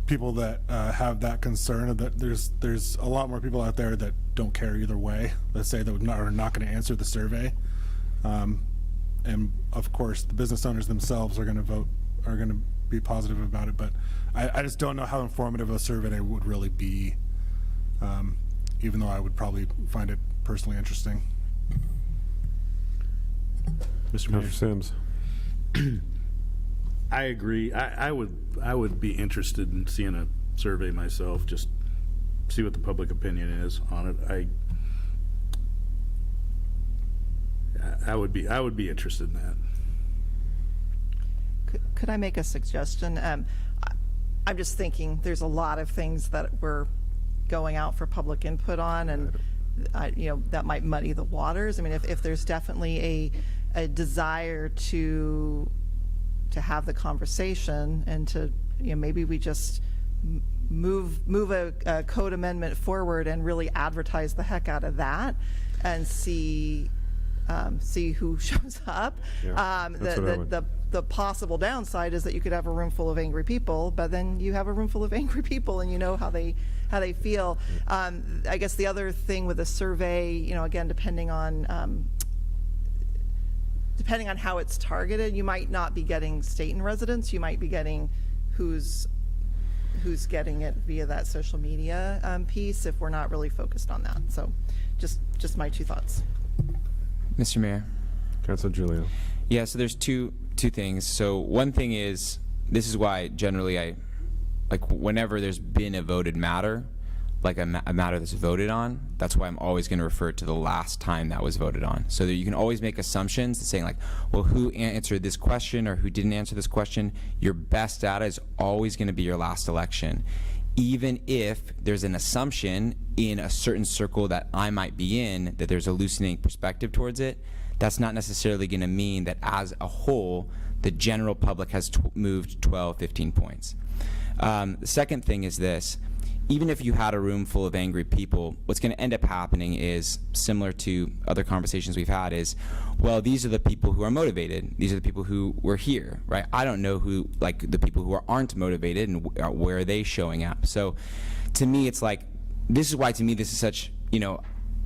people that have that concern. That there's a lot more people out there that don't care either way. Let's say that are not going to answer the survey, and of course the business owners themselves are going to be positive about it. But I just don't know how informative a survey would really be, even though I would probably find it personally interesting. Mr. Mayor. Councilor Sims. I agree. I would be interested in seeing a survey myself, just see what the public opinion is on it. I would be interested in that. Could I make a suggestion? I'm just thinking there's a lot of things that we're going out for public input on, and that might muddy the waters. I mean, if there's definitely a desire to have the conversation and to maybe we just move a code amendment forward and really advertise the heck out of that and see who shows up. Yeah, that's what I would- The possible downside is that you could have a room full of angry people, but then you have a room full of angry people and you know how they feel. I guess the other thing with a survey, again, depending on how it's targeted, you might not be getting Stayton residents. You might be getting who's getting it via that social media piece if we're not really focused on that. So just my two thoughts. Mr. Mayor. Councilor Giulio. Yeah, so there's two things. So one thing is, this is why generally I, like whenever there's been a voted matter, like a matter that's voted on, that's why I'm always going to refer to the last time that was voted on. So that you can always make assumptions saying like, well, who answered this question or who didn't answer this question? Your best data is always going to be your last election. Even if there's an assumption in a certain circle that I might be in that there's a loosening perspective towards it, that's not necessarily going to mean that as a whole, the general public has moved 12, 15 points. The second thing is this. Even if you had a room full of angry people, what's going to end up happening is, similar to other conversations we've had, is, well, these are the people who are motivated. These are the people who were here, right? I don't know who, like, the people who aren't motivated and where are they showing up. So to me, it's like, this is why to me this is such,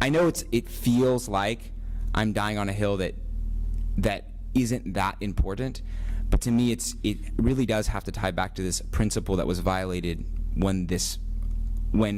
I know it feels like I'm dying on a hill that isn't that important, but to me it really does have to tie back to this principle that was violated when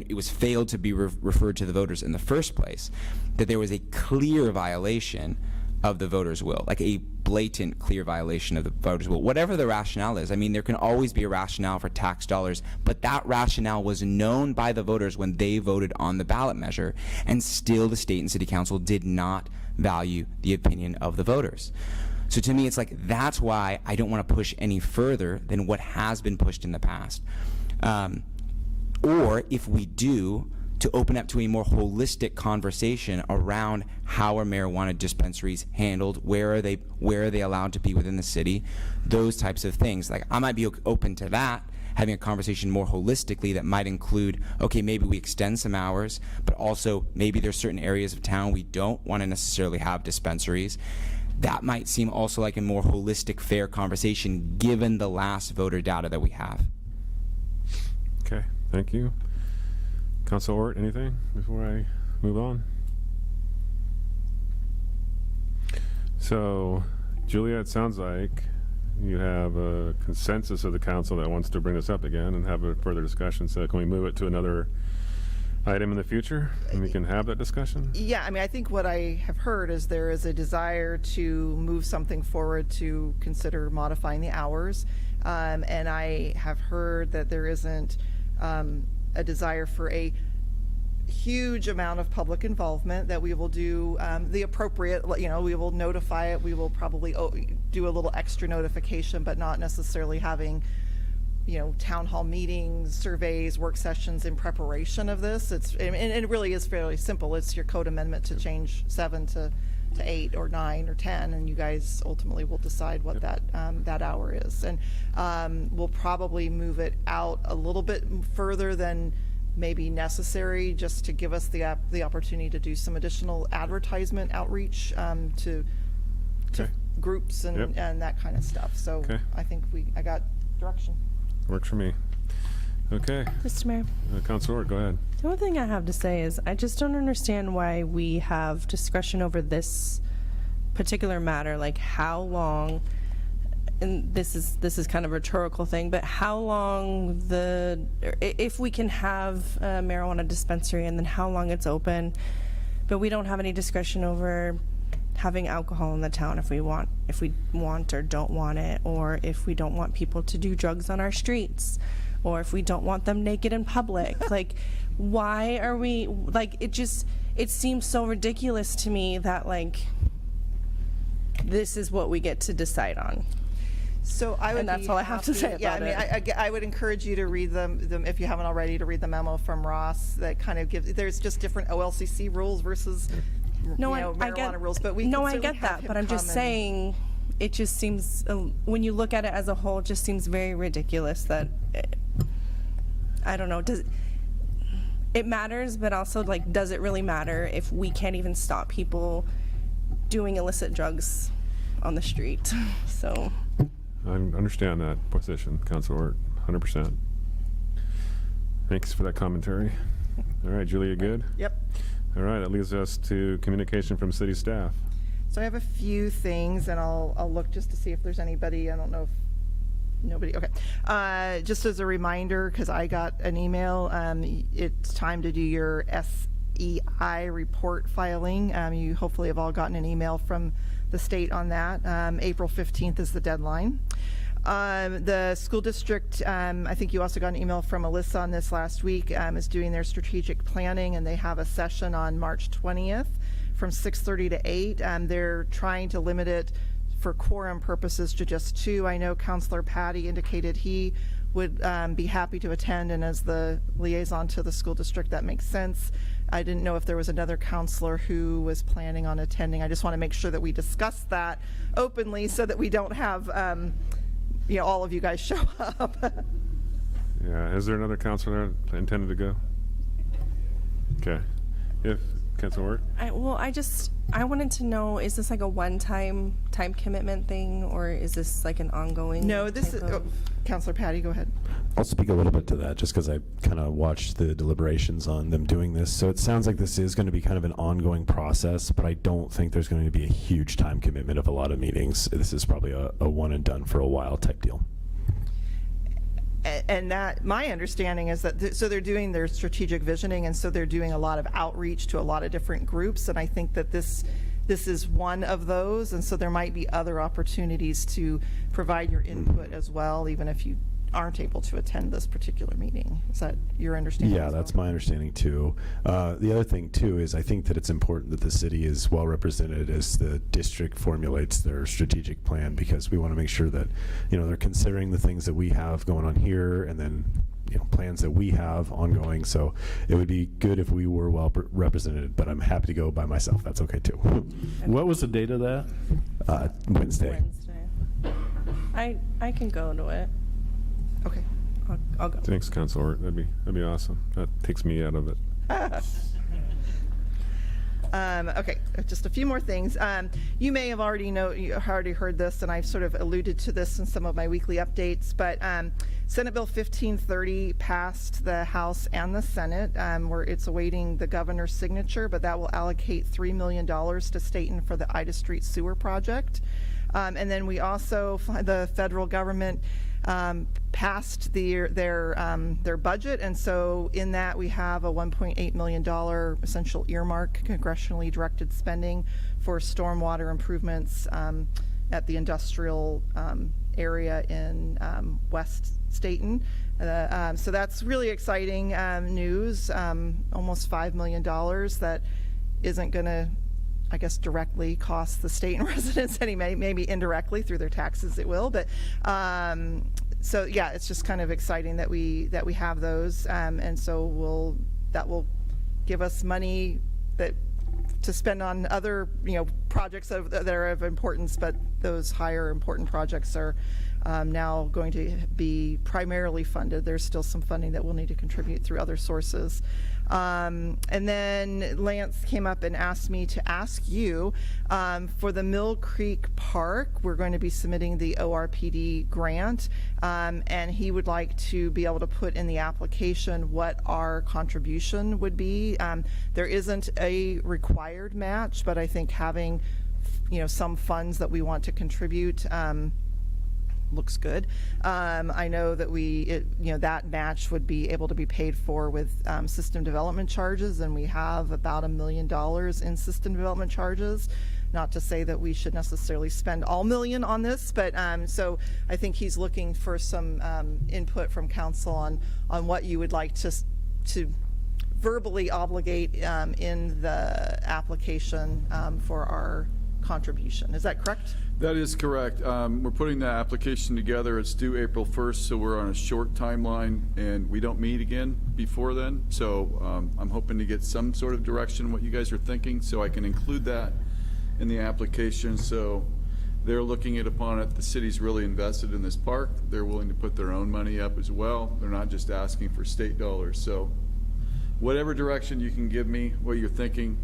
it was failed to be referred to the voters in the first place, that there was a clear violation of the voters' will, like a blatant, clear violation of the voters' will, whatever the rationale is. I mean, there can always be a rationale for tax dollars, but that rationale was known by the voters when they voted on the ballot measure, and still the state and city council did not value the opinion of the voters. So to me, it's like, that's why I don't want to push any further than what has been pushed in the past. Or if we do, to open up to a more holistic conversation around how are marijuana dispensaries handled, where are they allowed to be within the city, those types of things. Like, I might be open to that, having a conversation more holistically that might include, okay, maybe we extend some hours, but also maybe there's certain areas of town we don't want to necessarily have dispensaries. That might seem also like a more holistic, fair conversation given the last voter data that we have. Okay, thank you. Councilor Ort, anything before I move on? So, Julia, it sounds like you have a consensus of the council that wants to bring this up again and have a further discussion. So can we move it to another item in the future and we can have that discussion? Yeah, I mean, I think what I have heard is there is a desire to move something forward to consider modifying the hours. And I have heard that there isn't a desire for a huge amount of public involvement, that we will do the appropriate, we will notify it, we will probably do a little extra notification, but not necessarily having, town hall meetings, surveys, work sessions in preparation of this. And it really is fairly simple. It's your code amendment to change 7 to 8 or 9 or 10, and you guys ultimately will decide what that hour is. And we'll probably move it out a little bit further than maybe necessary, just to give us the opportunity to do some additional advertisement outreach to groups and that kind of stuff. So I think I got direction. Works for me. Okay. Mr. Mayor. Councilor Ort, go ahead. The only thing I have to say is I just don't understand why we have discretion over this particular matter. Like, how long, and this is kind of a rhetorical thing, but how long if we can have a marijuana dispensary and then how long it's open, but we don't have any discretion over having alcohol in the town if we want or don't want it, or if we don't want people to do drugs on our streets, or if we don't want them naked in public. Like, why are we, like, it seems so ridiculous to me that, like, this is what we get to decide on. So I would And that's be all I have to say yeah, about I mean, I would encourage you to read them if you haven't already, to read the memo from Ross that kind of gives, there's just different OLCC rules versus No, you know, I get marijuana rules, but we no, can I certainly get have that, him but I'm just come and- saying, it just seems when you look at it as a whole, it just seems very ridiculous that I don't know. Does it matters? But also, like, does it really matter if we can't even stop people doing illicit drugs on the street? So. I understand that position, Councilor Ort, 100%. Thanks for that commentary. All right, Julia, good? Yep. All right, that leads us to communication from city staff. So I have a few things, and I'll look just to see if there's anybody. I don't know if nobody. Okay. Just as a reminder, because I got an email, it's time to do your SEI report filing. You hopefully have all gotten an email from the state on that. April 15th is the deadline. The school district, I think you also got an email from Alyssa on this last week, is doing their strategic planning, and they have a session on March 20th from 6:30 to 8. They're trying to limit it for quorum purposes to just 2. I know Councilor Patty indicated he would be happy to attend, and as the liaison to the school district, that makes sense. I didn't know if there was another counselor who was planning on attending. I just want to make sure that we discuss that openly so that we don't have you know, all of you guys show up. Yeah, is there another counselor that intended to go? Okay. If, Councilor Ort? I wanted to know, is this like a one-time time commitment thing, or is this like an ongoing? No, this is, Councilor Patty, go ahead. I'll speak a little bit to that just because I kind of watched the deliberations on them doing this. So it sounds like this is going to be kind of an ongoing process, but I don't think there's going to be a huge time commitment of a lot of meetings. This is probably a one and done for a while type deal. And that, my understanding is that, so they're doing their strategic visioning, and so they're doing a lot of outreach to a lot of different groups, and I think that this is one of those, and so there might be other opportunities to provide your input as well, even if you aren't able to attend this particular meeting. Is that your understanding? Yeah, as that's well? my understanding too. The other thing too is I think that it's important that the city is well represented as the district formulates their strategic plan, because we want to make sure that, you know, they're considering the things that we have going on here, and then, you know, plans that we have ongoing. So it would be good if we were well represented, but I'm happy to go by myself. That's okay too. What was the date of that? Wednesday. I can go to it. Okay. I'll go. Thanks, Councilor Ort. That'd be awesome. That takes me out of it. Okay, just a few more things. You may have already heard this, and I've sort of alluded to this in some of my weekly updates, but Senate Bill 1530 passed the House and the Senate, where it's awaiting the governor's signature, but that will allocate $3 million to Stayton for the Ida Street Sewer Project. And then we also, the federal government passed their budget, and so in that we have a $1.8 million essential earmark, congressionally directed spending for stormwater improvements at the industrial area in West Stayton. So that's really exciting news, almost $5 million that isn't going to, I guess, directly cost the Stayton residents any, maybe indirectly through their taxes it will, but so yeah, it's just kind of exciting that we have those, and so that will give us money to spend on other, you know, projects that are of importance, but those higher important projects are now going to be primarily funded. There's still some funding that we'll need to contribute through other sources. And then Lance came up and asked me to ask you, for the Mill Creek Park, we're going to be submitting the ORPD grant, and he would like to be able to put in the application what our contribution would be. There isn't a required match, but I think having, you know, some funds that we want to contribute looks good. I know that you know, that match would be able to be paid for with system development charges, and we have about $1 million in system development charges. not to say that we should necessarily spend all million on this, but so I think he's looking for some input from council on what you would like to verbally obligate in the application for our contribution. Is that correct? That is correct. We're putting the application together. It's due April 1st, so we're on a short timeline, and we don't meet again before then. So I'm hoping to get some sort of direction what you guys are thinking, so I can include that in the application. So they're looking at upon it. The city's really invested in this park. They're willing to put their own money up as well. They're not just asking for state dollars. So whatever direction you can give me, what you're thinking,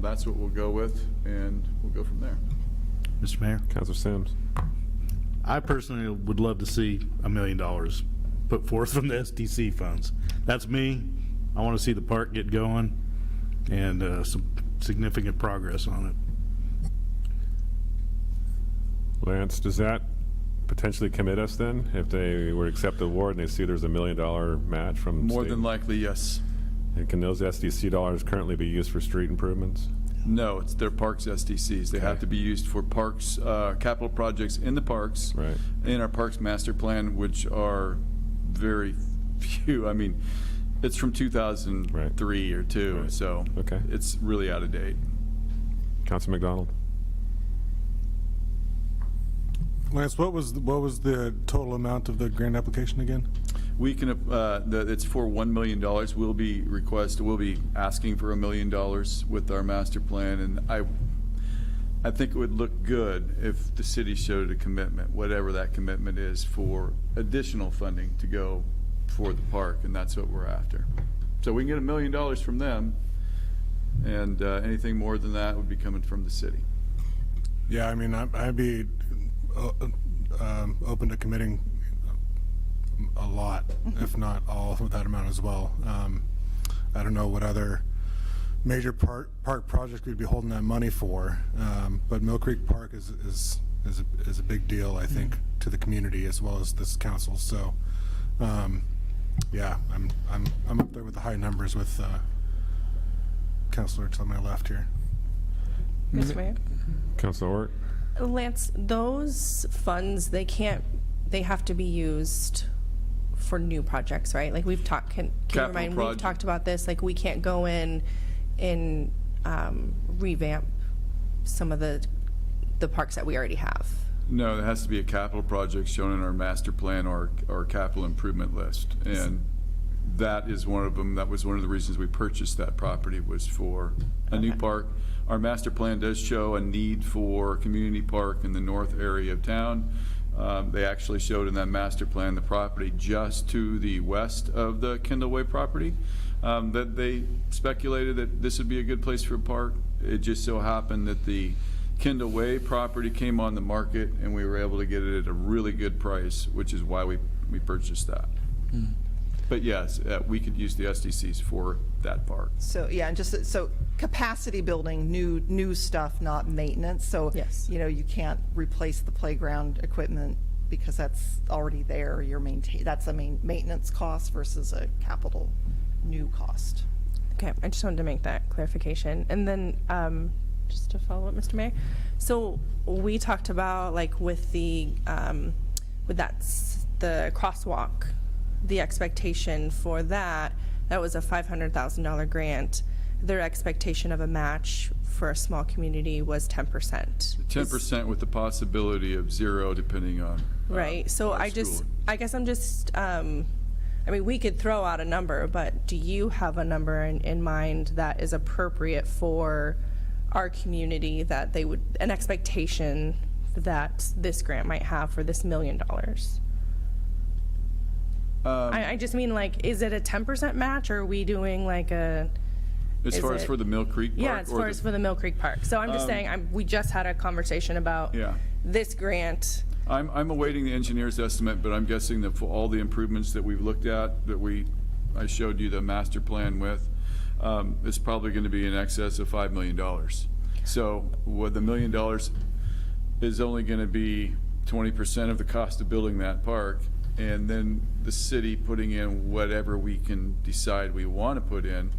that's what we'll go with, and we'll go from there. Mr. Mayor? Councilor Sims. I personally would love to see $1 million put forth from the SDC funds. That's me. I want to see the park get going and some significant progress on it. Lance, does that potentially commit us then? If they were to accept the award and they see there's $1 million match from More state? than likely, yes. And can those SDC dollars currently be used for street improvements? No, it's their parks SDCs. They have to be used for parks, capital projects in the parks. Right. In our parks master plan, which are very few. I mean, it's from 2003 or 2, Right. so Okay. it's really out of date. Councilor McDonald. Lance, what was the total amount of the grant application again? We can, it's for $1 million. We'll be asking for $1 million with our master plan, and I think it would look good if the city showed a commitment, whatever that commitment is, for additional funding to go for the park, and that's what we're after. So we can get $1 million from them, and anything more than that would be coming from the city. Yeah, I mean, I'd be open to committing a lot, if not all of that amount as well. I don't know what other major park project we'd be holding that money for, but Mill Creek Park is a big deal, I think, to the community as well as this council. So, yeah, I'm up there with the high numbers with Councilor to my left here. Mr. Mayor? Councilor Ort. Lance, those funds, they have to be used for new projects, right? Like we've talked, can you remind, we've talked about this, like we can't go in and revamp some of the parks that we already have. No, there has to be a capital project shown in our master plan or capital improvement list. And that is one of them. That was one of the reasons we purchased that property, was for a new park. Our master plan does show a need for a community park in the north area of town. They actually showed in that master plan the property just to the west of the Kendall Way property, that they speculated that this would be a good place for a park. It just so happened that the Kendall Way property came on the market and we were able to get it at a really good price, which is why we purchased that. But yes, we could use the SDCs for that park. So, yeah, and just, so capacity building, new stuff, not maintenance. So, Yes. you know, you can't replace the playground equipment because that's already there. That's a maintenance cost versus a capital new cost. Okay, I just wanted to make that clarification. And then, just to follow up, Mr. Mayor, so we talked about, like, with the crosswalk, the expectation for that was a $500,000 grant. Their expectation of a match for a small community was 10%. 10% with the possibility of 0 depending on. Right, so I guess I'm just, I mean, we could throw out a number, but do you have a number in mind that is appropriate for our community, that they would, an expectation that this grant might have for this $1 million? I just mean, like, is it a 10% match, or are we doing like a? As far as for the Mill Creek Park? Yeah, as far as for the Mill Creek Park. So I'm just saying, we just had a conversation about this grant. I'm awaiting the engineer's estimate, but I'm guessing that for all the improvements that we've looked at, that I showed you the master plan with, it's probably going to be in excess of $5 million. So what the $1 million is only going to be 20% of the cost of building that park, and then the city putting in whatever we can decide we want to put in.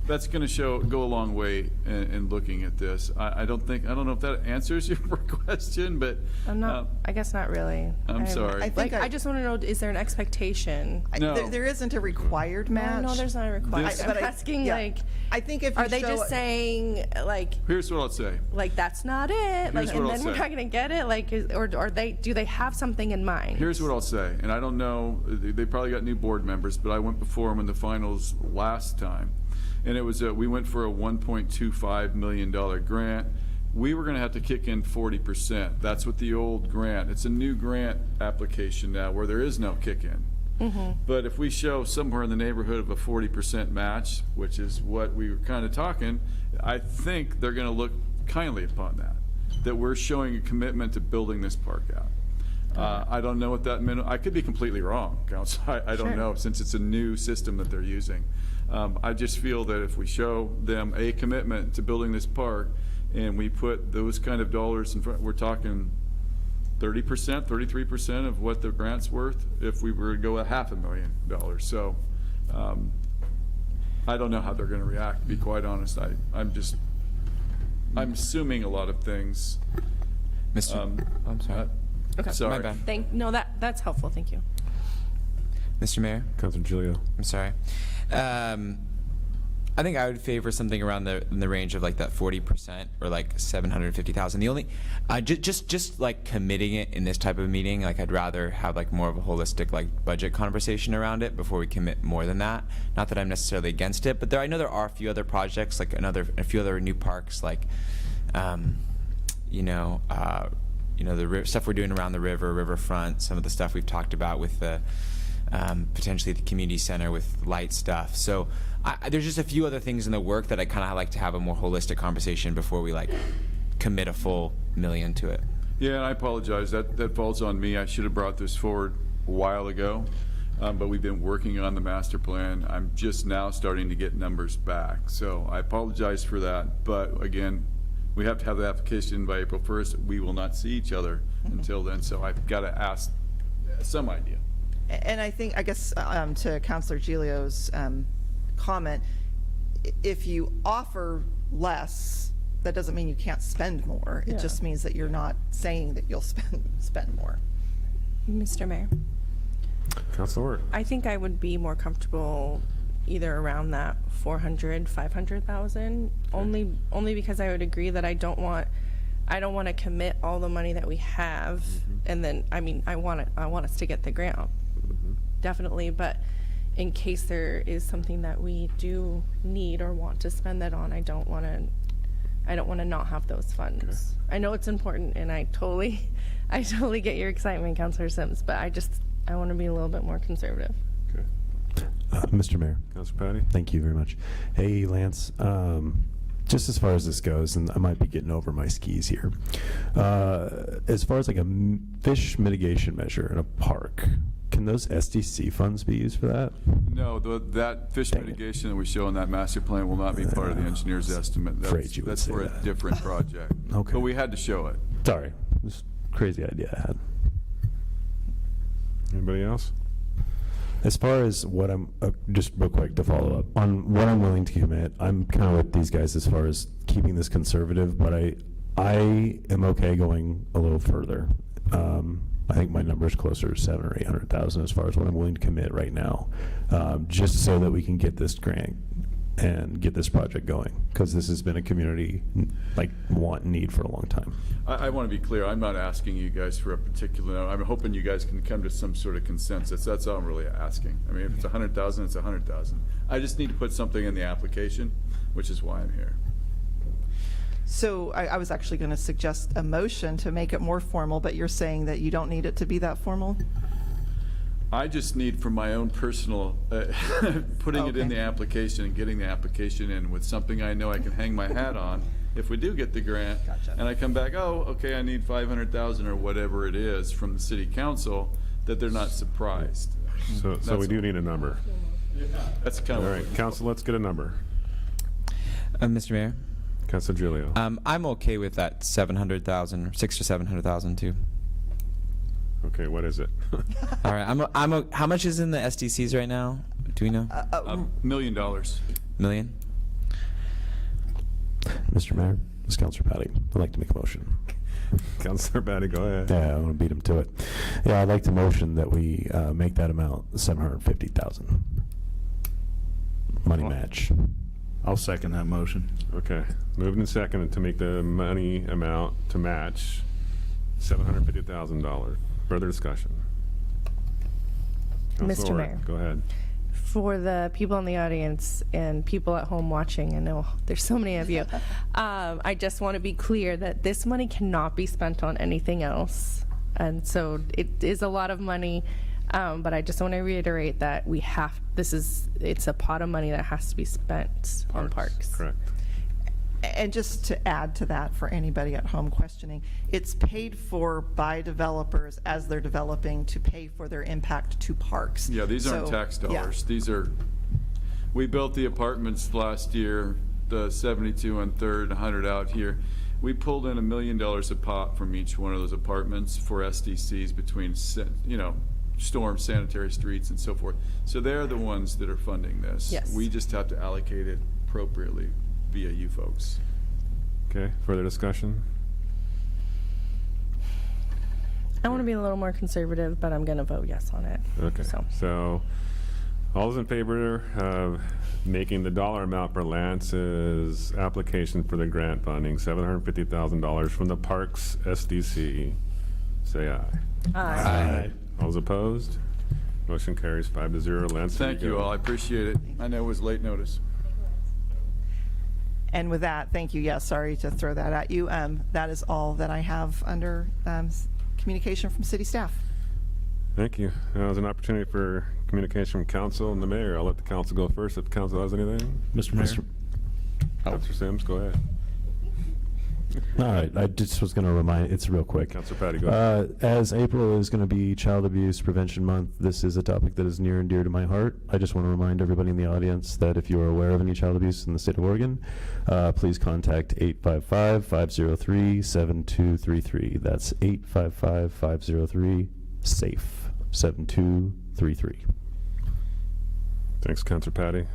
that's going to go a long way in looking at this. I don't know if that answers your question, but I'm not, I guess not really. I'm sorry. I think I just want to know, is there an expectation? No. There isn't a required match. No, there's not a requirement. This- I'm asking, yeah. like, I think if you are they show just it- saying, like, Here's what I'll say. that's not it? Like, Here's and what I'll then we're say. not going to get it? Like, or do they have something in mind? Here's what I'll say, and I don't know, they probably got new board members, but I went before them in the finals last time. And it was, we went for a $1.25 million grant. We were gonna have to kick in 40%. That's what the old grant, it's a new grant application now where there is no kick-in. But if we show somewhere in the neighborhood of a 40% match, which is what we were kind of talking, I think they're gonna look kindly upon that we're showing a commitment to building this park out. I don't know what that meant. I could be completely wrong, Council. I don't know, since it's a new system that they're using. I just feel that if we show them a commitment to building this park and we put those kind of dollars in front, we're talking 30%, 33% of what the grant's worth if we were to go $500,000. So I don't know how they're going to react, to be quite honest. I'm assuming a lot of things. I'm sorry. Okay. Sorry. My bad. No, that's helpful. Thank you. Mr. Mayor? Councilor Giglio. I'm sorry. I think I would favor something around in the range of like that 40% or like 750,000. The only, just like committing it in this type of meeting, like I'd rather have like more of a holistic like budget conversation around it before we commit more than that. Not that I'm necessarily against it, but I know there are a few other projects, like a few other new parks, like, the stuff we're doing around the riverfront, some of the stuff we've talked about with the potentially the community center with light stuff. So there's just a few other things in the work that I kind of like to have a more holistic conversation before we like commit a full $1 million to it. Yeah, and I apologize. That falls on me. I should have brought this forward a while ago, but we've been working on the master plan. I'm just now starting to get numbers back. So I apologize for that. But again, we have to have the application by April 1st. We will not see each other until then. So I've got to ask some idea. And I guess to Councilor Giglio's comment, if you offer less, that doesn't mean you can't spend more. It just means that you're not saying that you'll spend more. Mr. Mayor? Councilor Work. I think I would be more comfortable either around that 400, 500,000, only because I would agree that I don't want to commit all the money that we have, and then I want us to get the grant, definitely, but in case there is something that we do need or want to spend that on, I don't want to not have those funds. Okay. I know it's important, and I totally get your excitement, Councilor Sims, but I want to be a little bit more conservative. Mr. Mayor. Councilor Patty. Thank you very much. Hey, Lance. Just as far as this goes, and I might be getting over my skis here, as far as like a fish mitigation measure in a park, can those SDC funds be used for that? No, that fish mitigation that we show in that master plan will not be part of the engineer's estimate. That's for a different project. Okay. But we had to show it. Sorry, just crazy idea I had. Anybody else? As far as what I'm, just real quick to follow up, on what I'm willing to commit, I'm kind of with these guys as far as keeping this conservative, but I am okay going a little further. I think my number is closer to 700,000 or 800,000 as far as what I'm willing to commit right now, just so that we can get this grant and get this project going, because this has been a community want and need for a long time. I want to be clear. I'm not asking you guys for a particular number. I'm hoping you guys can come to some sort of consensus. That's all I'm really asking. I mean, if it's 100,000, it's 100,000. I just need to put something in the application, which is why I'm here. So I was actually going to suggest a motion to make it more formal, but you're saying that you don't need it to be that formal? I just need, for my own personal, putting it in the application and getting the application in with something I know I can hang my hat on if we do get the grant. Gotcha. And I come back, oh, okay, I need 500,000 or whatever it is from the city council, that they're not surprised. So we do need a number. That's kind of All right, council, let's get a number. Mr. Mayor? Councilor Giglio. I'm okay with that 700,000, 600,000 to 700,000 too. Okay, what is it? All right, how much is in the SDCs right now? Do we know? $1 million. Million? Mr. Mayor, this is Councilor Patty. I'd like to make a motion. Councilor Batty, go ahead. Yeah, I want to beat him to it. Yeah, I'd like to motion that we make that amount $750,000. Money match. I'll second that motion. Okay, moved and seconded to make the money amount to match $750,000. Further discussion. Councilor Mr. Orrick, Mayor. go ahead. For the people in the audience and people at home watching, I know there's so many of you, I just want to be clear that this money cannot be spent on anything else. And so it is a lot of money, but I just want to reiterate that it's a pot of money that has to be spent on parks. Correct. And just to add to that, for anybody at home questioning, it's paid for by developers as they're developing to pay for their impact to parks. Yeah, these aren't So, tax yeah. dollars. These are, we built the apartments last year, the 72 on 3rd, 100 out here. We pulled in $1 million a pop from each one of those apartments for SDCs between, storm, sanitary streets, and so forth. So they're the ones that are funding this. Yes. We just have to allocate it appropriately via you folks. Okay, further discussion? I want to be a little more conservative, but I'm going to vote yes on it. Okay, So, so all those in favor of making the dollar amount for Lance's application for the grant funding, $750,000 from the Parks SDC, say aye. aye. All those opposed? Motion carries 5-0. Lance, there Thank you go. all. I appreciate it. I know it was late notice. And with that, thank you. Yes, sorry to throw that at you. That is all that I have under communication from city staff. Thank you. Now is an opportunity for communication from council and the mayor. I'll let the council go first if the council has anything. Mr. Mayor? Councilor Sims, go ahead. All right, I just was going to remind, it's real quick. Councilor Patty, go ahead. As April is going to be Child Abuse Prevention Month, this is a topic that is near and dear to my heart. I just want to remind everybody in the audience that if you are aware of any child abuse in the state of Oregon, please contact 855-503-7233. That's 855-503-SAFE-7233. Thanks, Councilor Patty.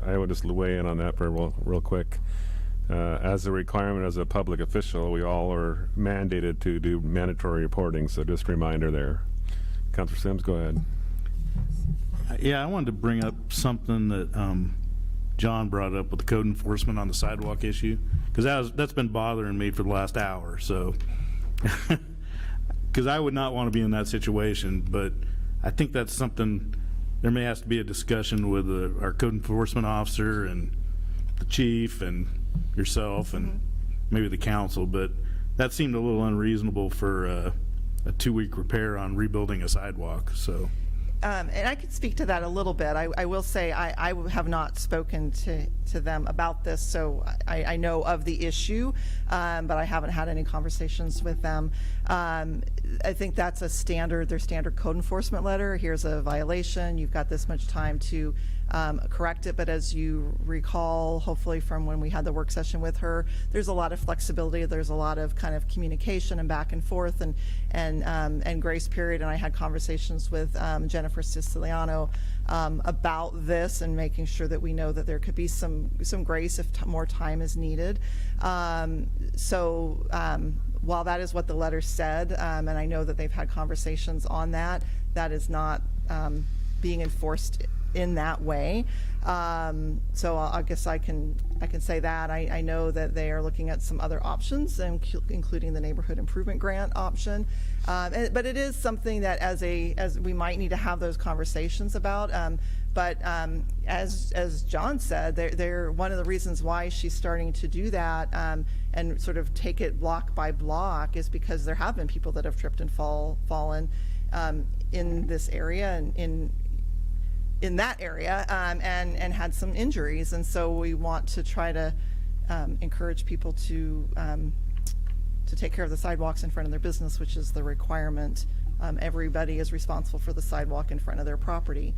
I would just weigh in on that for real quick. As a requirement as a public official, we all are mandated to do mandatory reporting, so just a reminder there. Councilor Sims, go ahead. Yeah, I wanted to bring up something that John brought up with the code enforcement on the sidewalk issue, because that's been bothering me for the last hour. So, because I would not want to be in that situation, but I think that's something. There may have to be a discussion with our code enforcement officer and the chief and yourself and maybe the council, but that seemed a little unreasonable for a 2-week repair on rebuilding a sidewalk. So. And I could speak to that a little bit. I will say I have not spoken to them about this, so I know of the issue, but I haven't had any conversations with them. I think that's their standard code enforcement letter. Here's a violation. You've got this much time to correct it. But as you recall, hopefully from when we had the work session with her, there's a lot of flexibility. There's a lot of kind of communication and back and forth and grace period. And I had conversations with Jennifer Siciliano about this and making sure that we know that there could be some grace if more time is needed. While that is what the letter said, and I know that they've had conversations on that, that is not being enforced in that way. So I guess I can say that. I know that they are looking at some other options, including the neighborhood improvement grant option. But it is something that as we might need to have those conversations about. But as John said, they're one of the reasons why she's starting to do that and sort of take it block by block is because there have been people that have tripped and fallen in this area and in that area and had some injuries. And so we want to try to encourage people to take care of the sidewalks in front of their business, which is the requirement. Everybody is responsible for the sidewalk in front of their property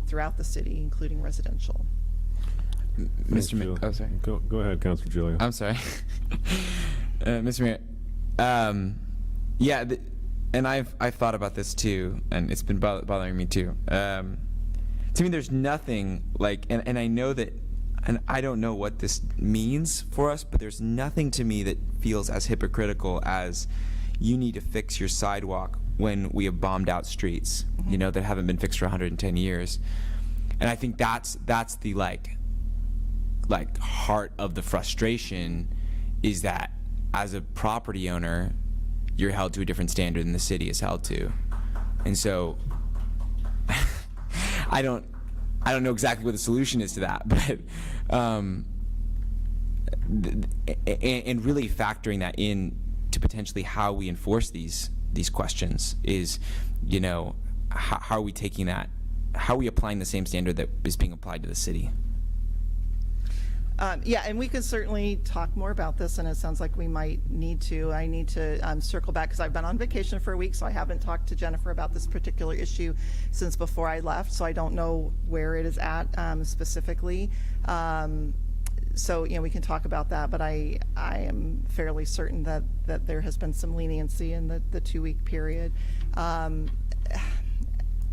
throughout the city, including residential. Mr. Mayor, oh, sorry. Go ahead, Councilor Giulio. I'm sorry. Mr. Mayor, and I've thought about this too, and it's been bothering me too. To me, there's nothing like, and I know that and I don't know what this means for us, but there's nothing to me that feels as hypocritical as you need to fix your sidewalk when we have bombed out streets, you know, that haven't been fixed for 110 years. And I think that's the like heart of the frustration, is that as a property owner, you're held to a different standard than the city is held to. And so I don't know exactly what the solution is to that, but and really factoring that in to potentially how we enforce these questions is, you know, how are we taking that, how are we applying the same standard that is being applied to the city? Yeah, and we can certainly talk more about this, and it sounds like we might need to. I need to circle back because I've been on vacation for a week, so I haven't talked to Jennifer about this particular issue since before I left, so I don't know where it is at specifically. So, you know, we can talk about that, but I am fairly certain that there has been some leniency in the 2-week period. And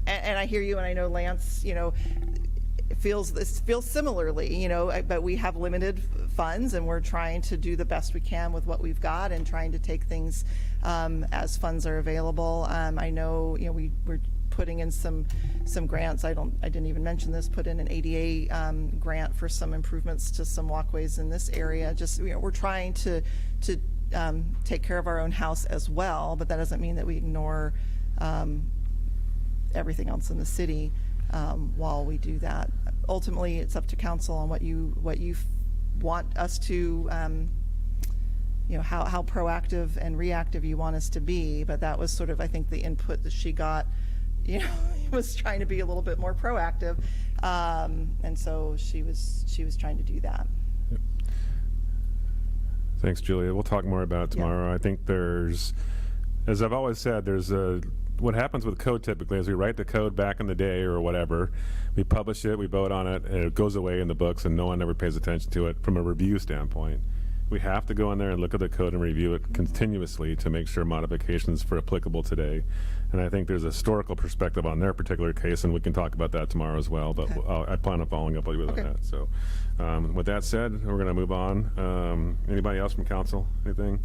I hear you, and I know Lance, you know, feels similarly, you know, but we have limited funds, and we're trying to do the best we can with what we've got and trying to take things as funds are available. I know, you know, we're putting in some grants. I didn't even mention this, put in an ADA grant for some improvements to some walkways in this area. Just, you know, we're trying to take care of our own house as well, but that doesn't mean that we ignore everything else in the city while we do that. Ultimately, it's up to council on what you want us to, you know, how proactive and reactive you want us to be. But that was sort of, I think, the input that she got. You know, was trying to be a little bit more proactive, and so she was trying to do that. Yep. Thanks, Julia. We'll talk more about it tomorrow. I think there's, as I've always said, there's what happens with code typically is we write the code back in the day or whatever, we publish it, we vote on it, and it goes away in the books, and no one ever pays attention to it from a review standpoint. We have to go in there and look at the code and review it continuously to make sure modifications for applicable today. And I think there's a historical perspective on their particular case, and we can talk about that tomorrow as well. But I plan on following up with you on that. So with that said, we're going to move on. Anybody else from council? Anything?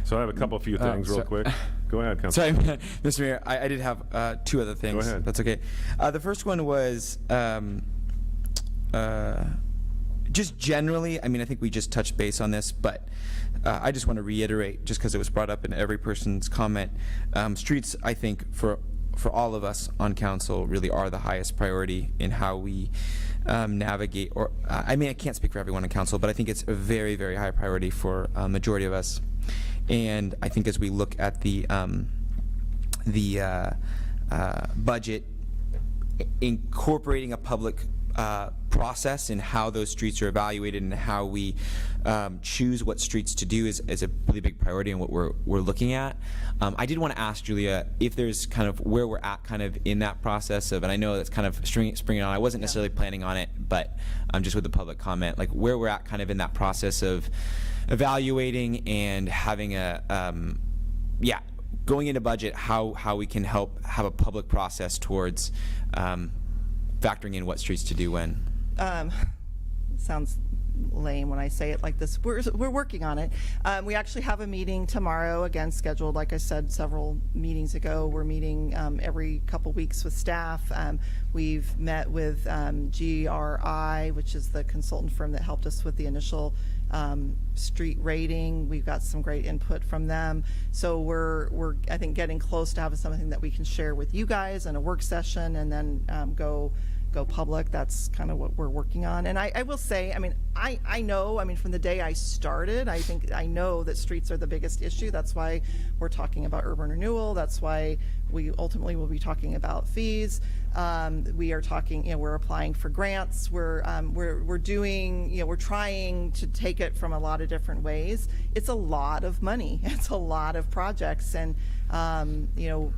So I have a couple few things real quick. Go ahead, Council. Sorry, Mr. Mayor, I did have 2 other things. Go ahead. That's okay. The first one was just generally, I mean, I think we just touched base on this, but I just want to reiterate, just because it was brought up in every person's comment, streets, I think, for all of us on council really are the highest priority in how we navigate, or I mean, I can't speak for everyone on council, but I think it's a very, very high priority for a majority of us. And I think as we look at the budget, incorporating a public process in how those streets are evaluated and how we choose what streets to do is a really big priority in what we're looking at. I did want to ask Julia if there's kind of where we're at kind of in that process of, and I know that's kind of springing on, I wasn't necessarily planning on it, but just with the public comment, like where we're at kind of in that process of evaluating and having going into budget, how we can help have a public process towards factoring in what streets to do when. Sounds lame when I say it like this. We're working on it. We actually have a meeting tomorrow, again scheduled, like I said several meetings ago. We're meeting every couple weeks with staff. We've met with GRI, which is the consultant firm that helped us with the initial street rating. We've got some great input from them. So we're I think getting close to having something that we can share with you guys in a work session and then go public. That's kind of what we're working on. And I will say, I mean, I know, I mean, from the day I started, I know that streets are the biggest issue. That's why we're talking about urban renewal. That's why we ultimately will be talking about fees. We are talking, you know, we're applying for grants. We're doing, you know, we're trying to take it from a lot of different ways. It's a lot of money. It's a lot of projects, and you know,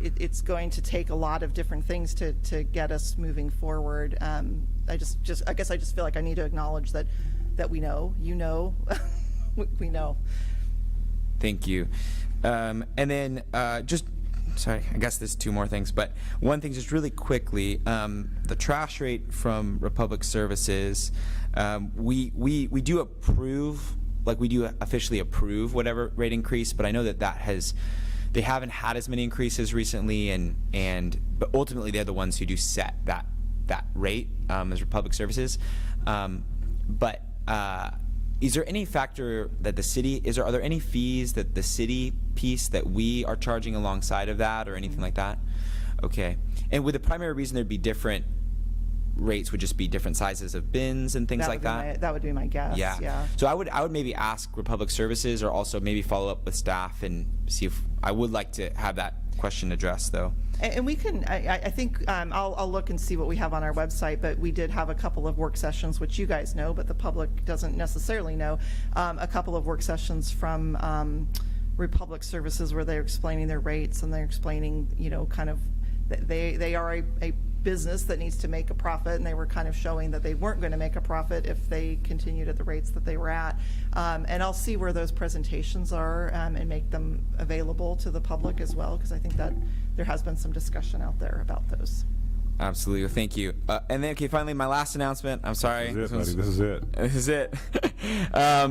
it's going to take a lot of different things to get us moving forward. I guess I just feel like I need to acknowledge that we know, you know, we know. Thank you. And then just sorry, I guess there's two more things, but one thing just really quickly, the trash rate from Republic Services, we do approve, like we do officially approve whatever rate increase, but I know that they haven't had as many increases recently, but ultimately they're the ones who do set that rate as Republic Services. But is there any factor that the city, are there any fees that the city piece that we are charging alongside of that or anything like that? Okay. And would the primary reason there'd be different rates would just be different sizes of bins and things like that? That would be my guess, yeah. So I would maybe ask Republic Services, or also maybe follow up with staff and see if, I would like to have that question addressed though. And we can, I think, I'll look and see what we have on our website, but we did have a couple of work sessions, which you guys know, but the public doesn't necessarily know, a couple of work sessions from Republic Services where they're explaining their rates, and they're explaining, kind of, they are a business that needs to make a profit, and they were kind of showing that they weren't going to make a profit if they continued at the rates that they were at. And I'll see where those presentations are and make them available to the public as well, because I think that there has been some discussion out there about those. Absolutely. Well, thank you. And then, okay, finally, my last announcement. I'm sorry. This is it. This is it.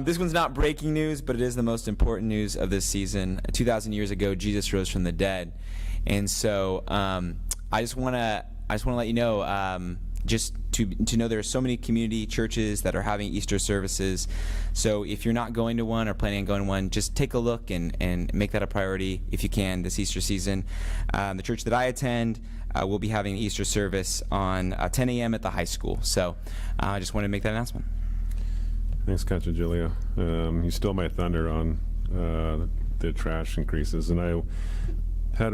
This one's not breaking news, but it is the most important news of this season. 2,000 years ago, Jesus rose from the dead. And so I just want to let you know, just to know there are so many community churches that are having Easter services. So if you're not going to one or planning on going to one, just take a look and make that a priority if you can this Easter season. The church that I attend will be having Easter service on 10 a.m. at the high school. So I just wanted to make that announcement. Thanks, Councilor Giglio. You stole my thunder on the trash increases, and I had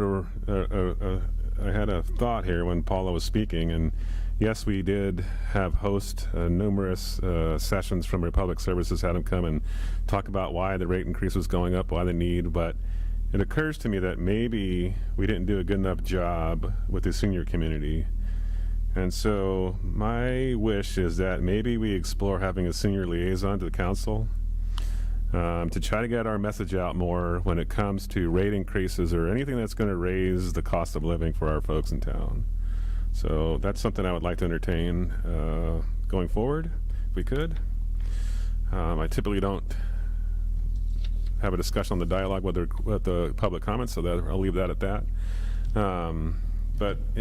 a thought here when Paula was speaking, and yes, we did host numerous sessions from Republic Services, had them come and talk about why the rate increase was going up, why the need, but it occurs to me that maybe we didn't do a good enough job with the senior community. And so my wish is that maybe we explore having a senior liaison to the council to try to get our message out more when it comes to rate increases or anything that's going to raise the cost of living for our folks in town. So that's something I would like to entertain going forward, if we could. I typically don't have a discussion on the dialogue with the public comments, so that I'll leave that at that. But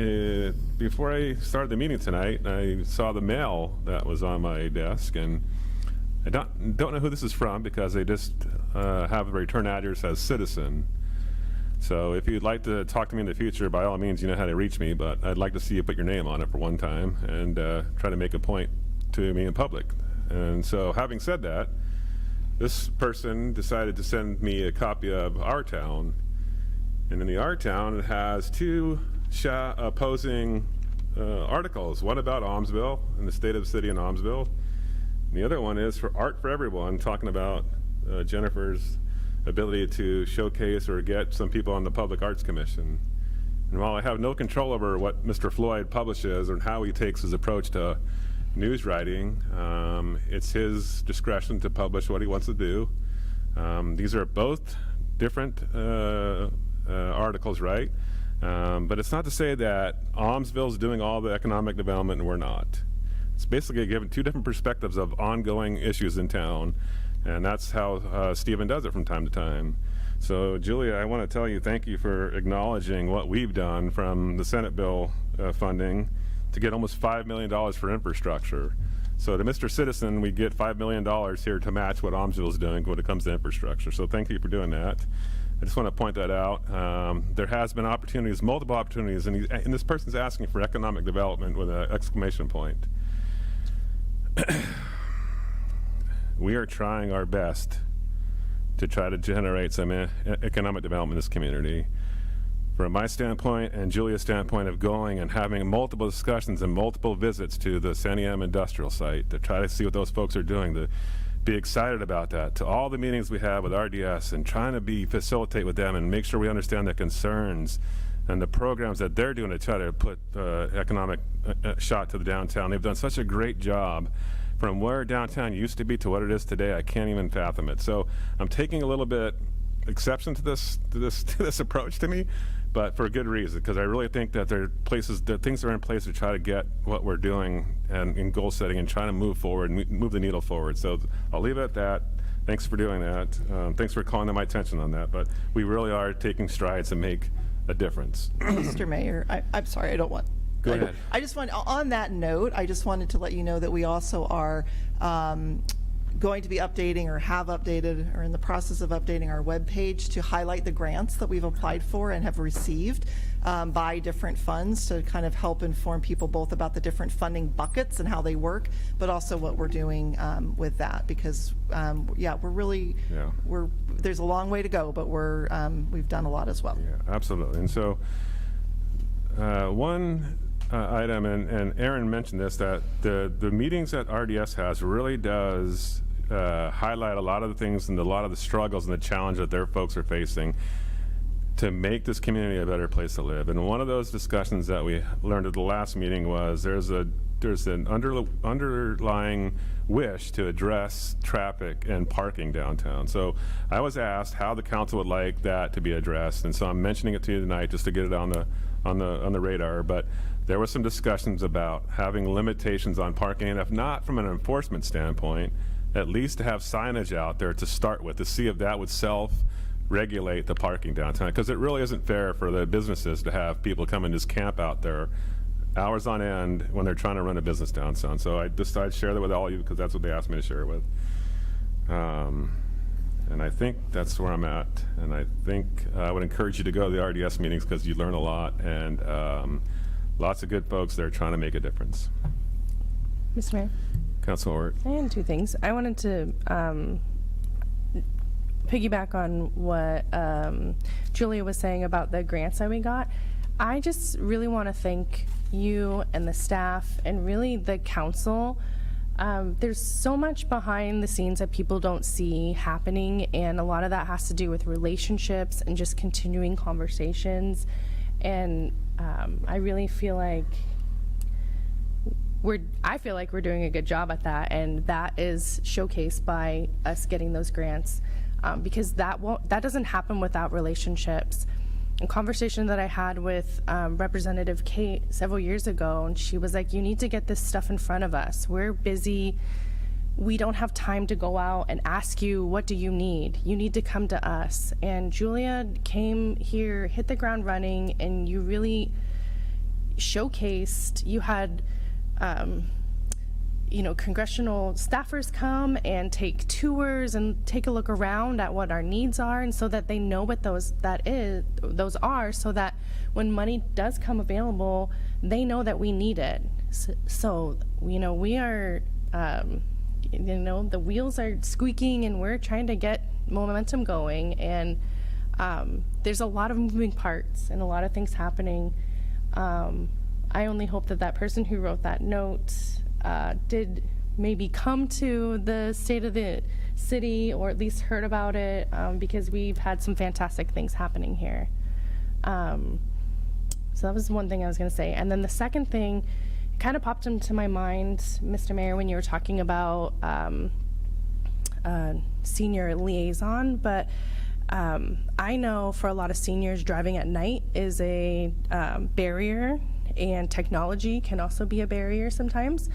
before I started the meeting tonight, I saw the mail that was on my desk, and I don't know who this is from, because they just have a return address as Citizen. So if you'd like to talk to me in the future, by all means, you know how to reach me, but I'd like to see you put your name on it for one time and try to make a point to me in public. And so having said that, this person decided to send me a copy of Our Town, and in the Our Town it has two opposing articles, one about Almsville and the state of the city in Almsville, and the other one is for Art for Everyone, talking about Jennifer's ability to showcase or get some people on the Public Arts Commission. And while I have no control over what Mr. Floyd publishes or how he takes his approach to news writing, it's his discretion to publish what he wants to do. These are both different articles, right? But it's not to say that Almsville's doing all the economic development and we're not. It's basically giving two different perspectives of ongoing issues in town, and that's how Stephen does it from time to time. So, Julia, I want to tell you thank you for acknowledging what we've done from the Senate bill funding to get almost $5 million for infrastructure. So to Mr. Citizen, we get $5 million here to match what Almsville is doing when it comes to infrastructure. So thank you for doing that. I just want to point that out. There has been opportunities, multiple opportunities, and this person's asking for economic development with an exclamation point. We are trying our best to try to generate some economic development in this community. From my standpoint and Julia's standpoint of going and having multiple discussions and multiple visits to the Santiam industrial site to try to see what those folks are doing, to be excited about that, to all the meetings we have with RDS and trying to facilitate with them and make sure we understand their concerns and the programs that they're doing to try to put economic shot to the downtown. They've done such a great job. From where downtown used to be to what it is today, I can't even fathom it. So I'm taking a little bit exception to this approach to me, but for a good reason, because I really think that there are places, that things are in place to try to get what we're doing and in goal setting and trying to move forward, move the needle forward. So I'll leave it at that. Thanks for doing that. Thanks for calling to my attention on that, but we really are taking strides to make a difference. Mr. Mayor, I'm sorry, I don't want. Go ahead. I just want, on that note, I just wanted to let you know that we also are going to be updating, or have updated, or in the process of updating our webpage to highlight the grants that we've applied for and have received by different funds, to kind of help inform people both about the different funding buckets and how they work, but also what we're doing with that, because yeah, we're really, there's a long way to go, but we've done a lot as well. Yeah, absolutely. And so one item, and Aaron mentioned this, that the meetings that RDS has really does highlight a lot of the things and a lot of the struggles and the challenge that their folks are facing to make this community a better place to live. And one of those discussions that we learned at the last meeting was there's an underlying wish to address traffic and parking downtown. So I was asked how the council would like that to be addressed, and so I'm mentioning it to you tonight just to get it on the radar. But there were some discussions about having limitations on parking, and if not from an enforcement standpoint, at least to have signage out there to start with, to see if that would self-regulate the parking downtown, because it really isn't fair for the businesses to have people come and just camp out there hours on end when they're trying to run a business downtown. So I decided to share that with all of you because that's what they asked me to share it with. And I think that's where I'm at. And I think I would encourage you to go to the RDS meetings because you learn a lot, and lots of good folks there trying to make a difference. Mr. Mayor? Councilor Ort. I had two things. I wanted to piggyback on what Julia was saying about the grants that we got. I just really want to thank you and the staff and really the council. There's so much behind the scenes that people don't see happening, and a lot of that has to do with relationships and just continuing conversations. And I really feel like we're doing a good job at that, and that is showcased by us getting those grants, because that doesn't happen without relationships. A conversation that I had with Representative Kate several years ago, and she was like, you need to get this stuff in front of us. We're busy. We don't have time to go out and ask you, what do you need? You need to come to us. And Julia came here, hit the ground running, and you really showcased. You had congressional staffers come and take tours and take a look around at what our needs are, and so that they know what those are, so that when money does come available, they know that we need it. So we are, the wheels are squeaking, and we're trying to get momentum going, and there's a lot of moving parts and a lot of things happening. I only hope that person who wrote that note did maybe come to the state of the city, or at least heard about it, because we've had some fantastic things happening here. So that was one thing I was going to say. And then the second thing kind of popped into my mind, Mr. Mayor, when you were talking about senior liaison, but I know for a lot of seniors, driving at night is a barrier, and technology can also be a barrier sometimes.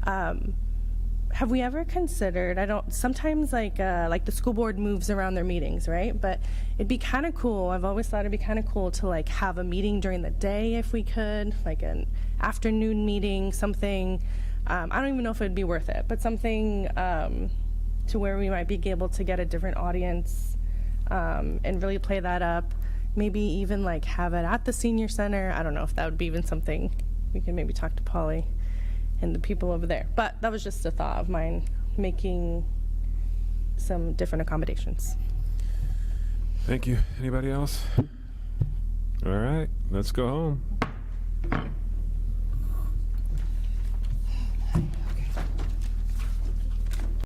Have we ever considered, sometimes like the school board moves around their meetings, right? But it'd be kind of cool, I've always thought it'd be kind of cool to like have a meeting during the day if we could, like an afternoon meeting, something, I don't even know if it'd be worth it, but something to where we might be able to get a different audience and really play that up. Maybe even like have it at the senior center. I don't know if that would be even something. We can maybe talk to Polly and the people over there. But that was just a thought of mine, making some different accommodations. Thank you. Anybody else? All right, let's go home.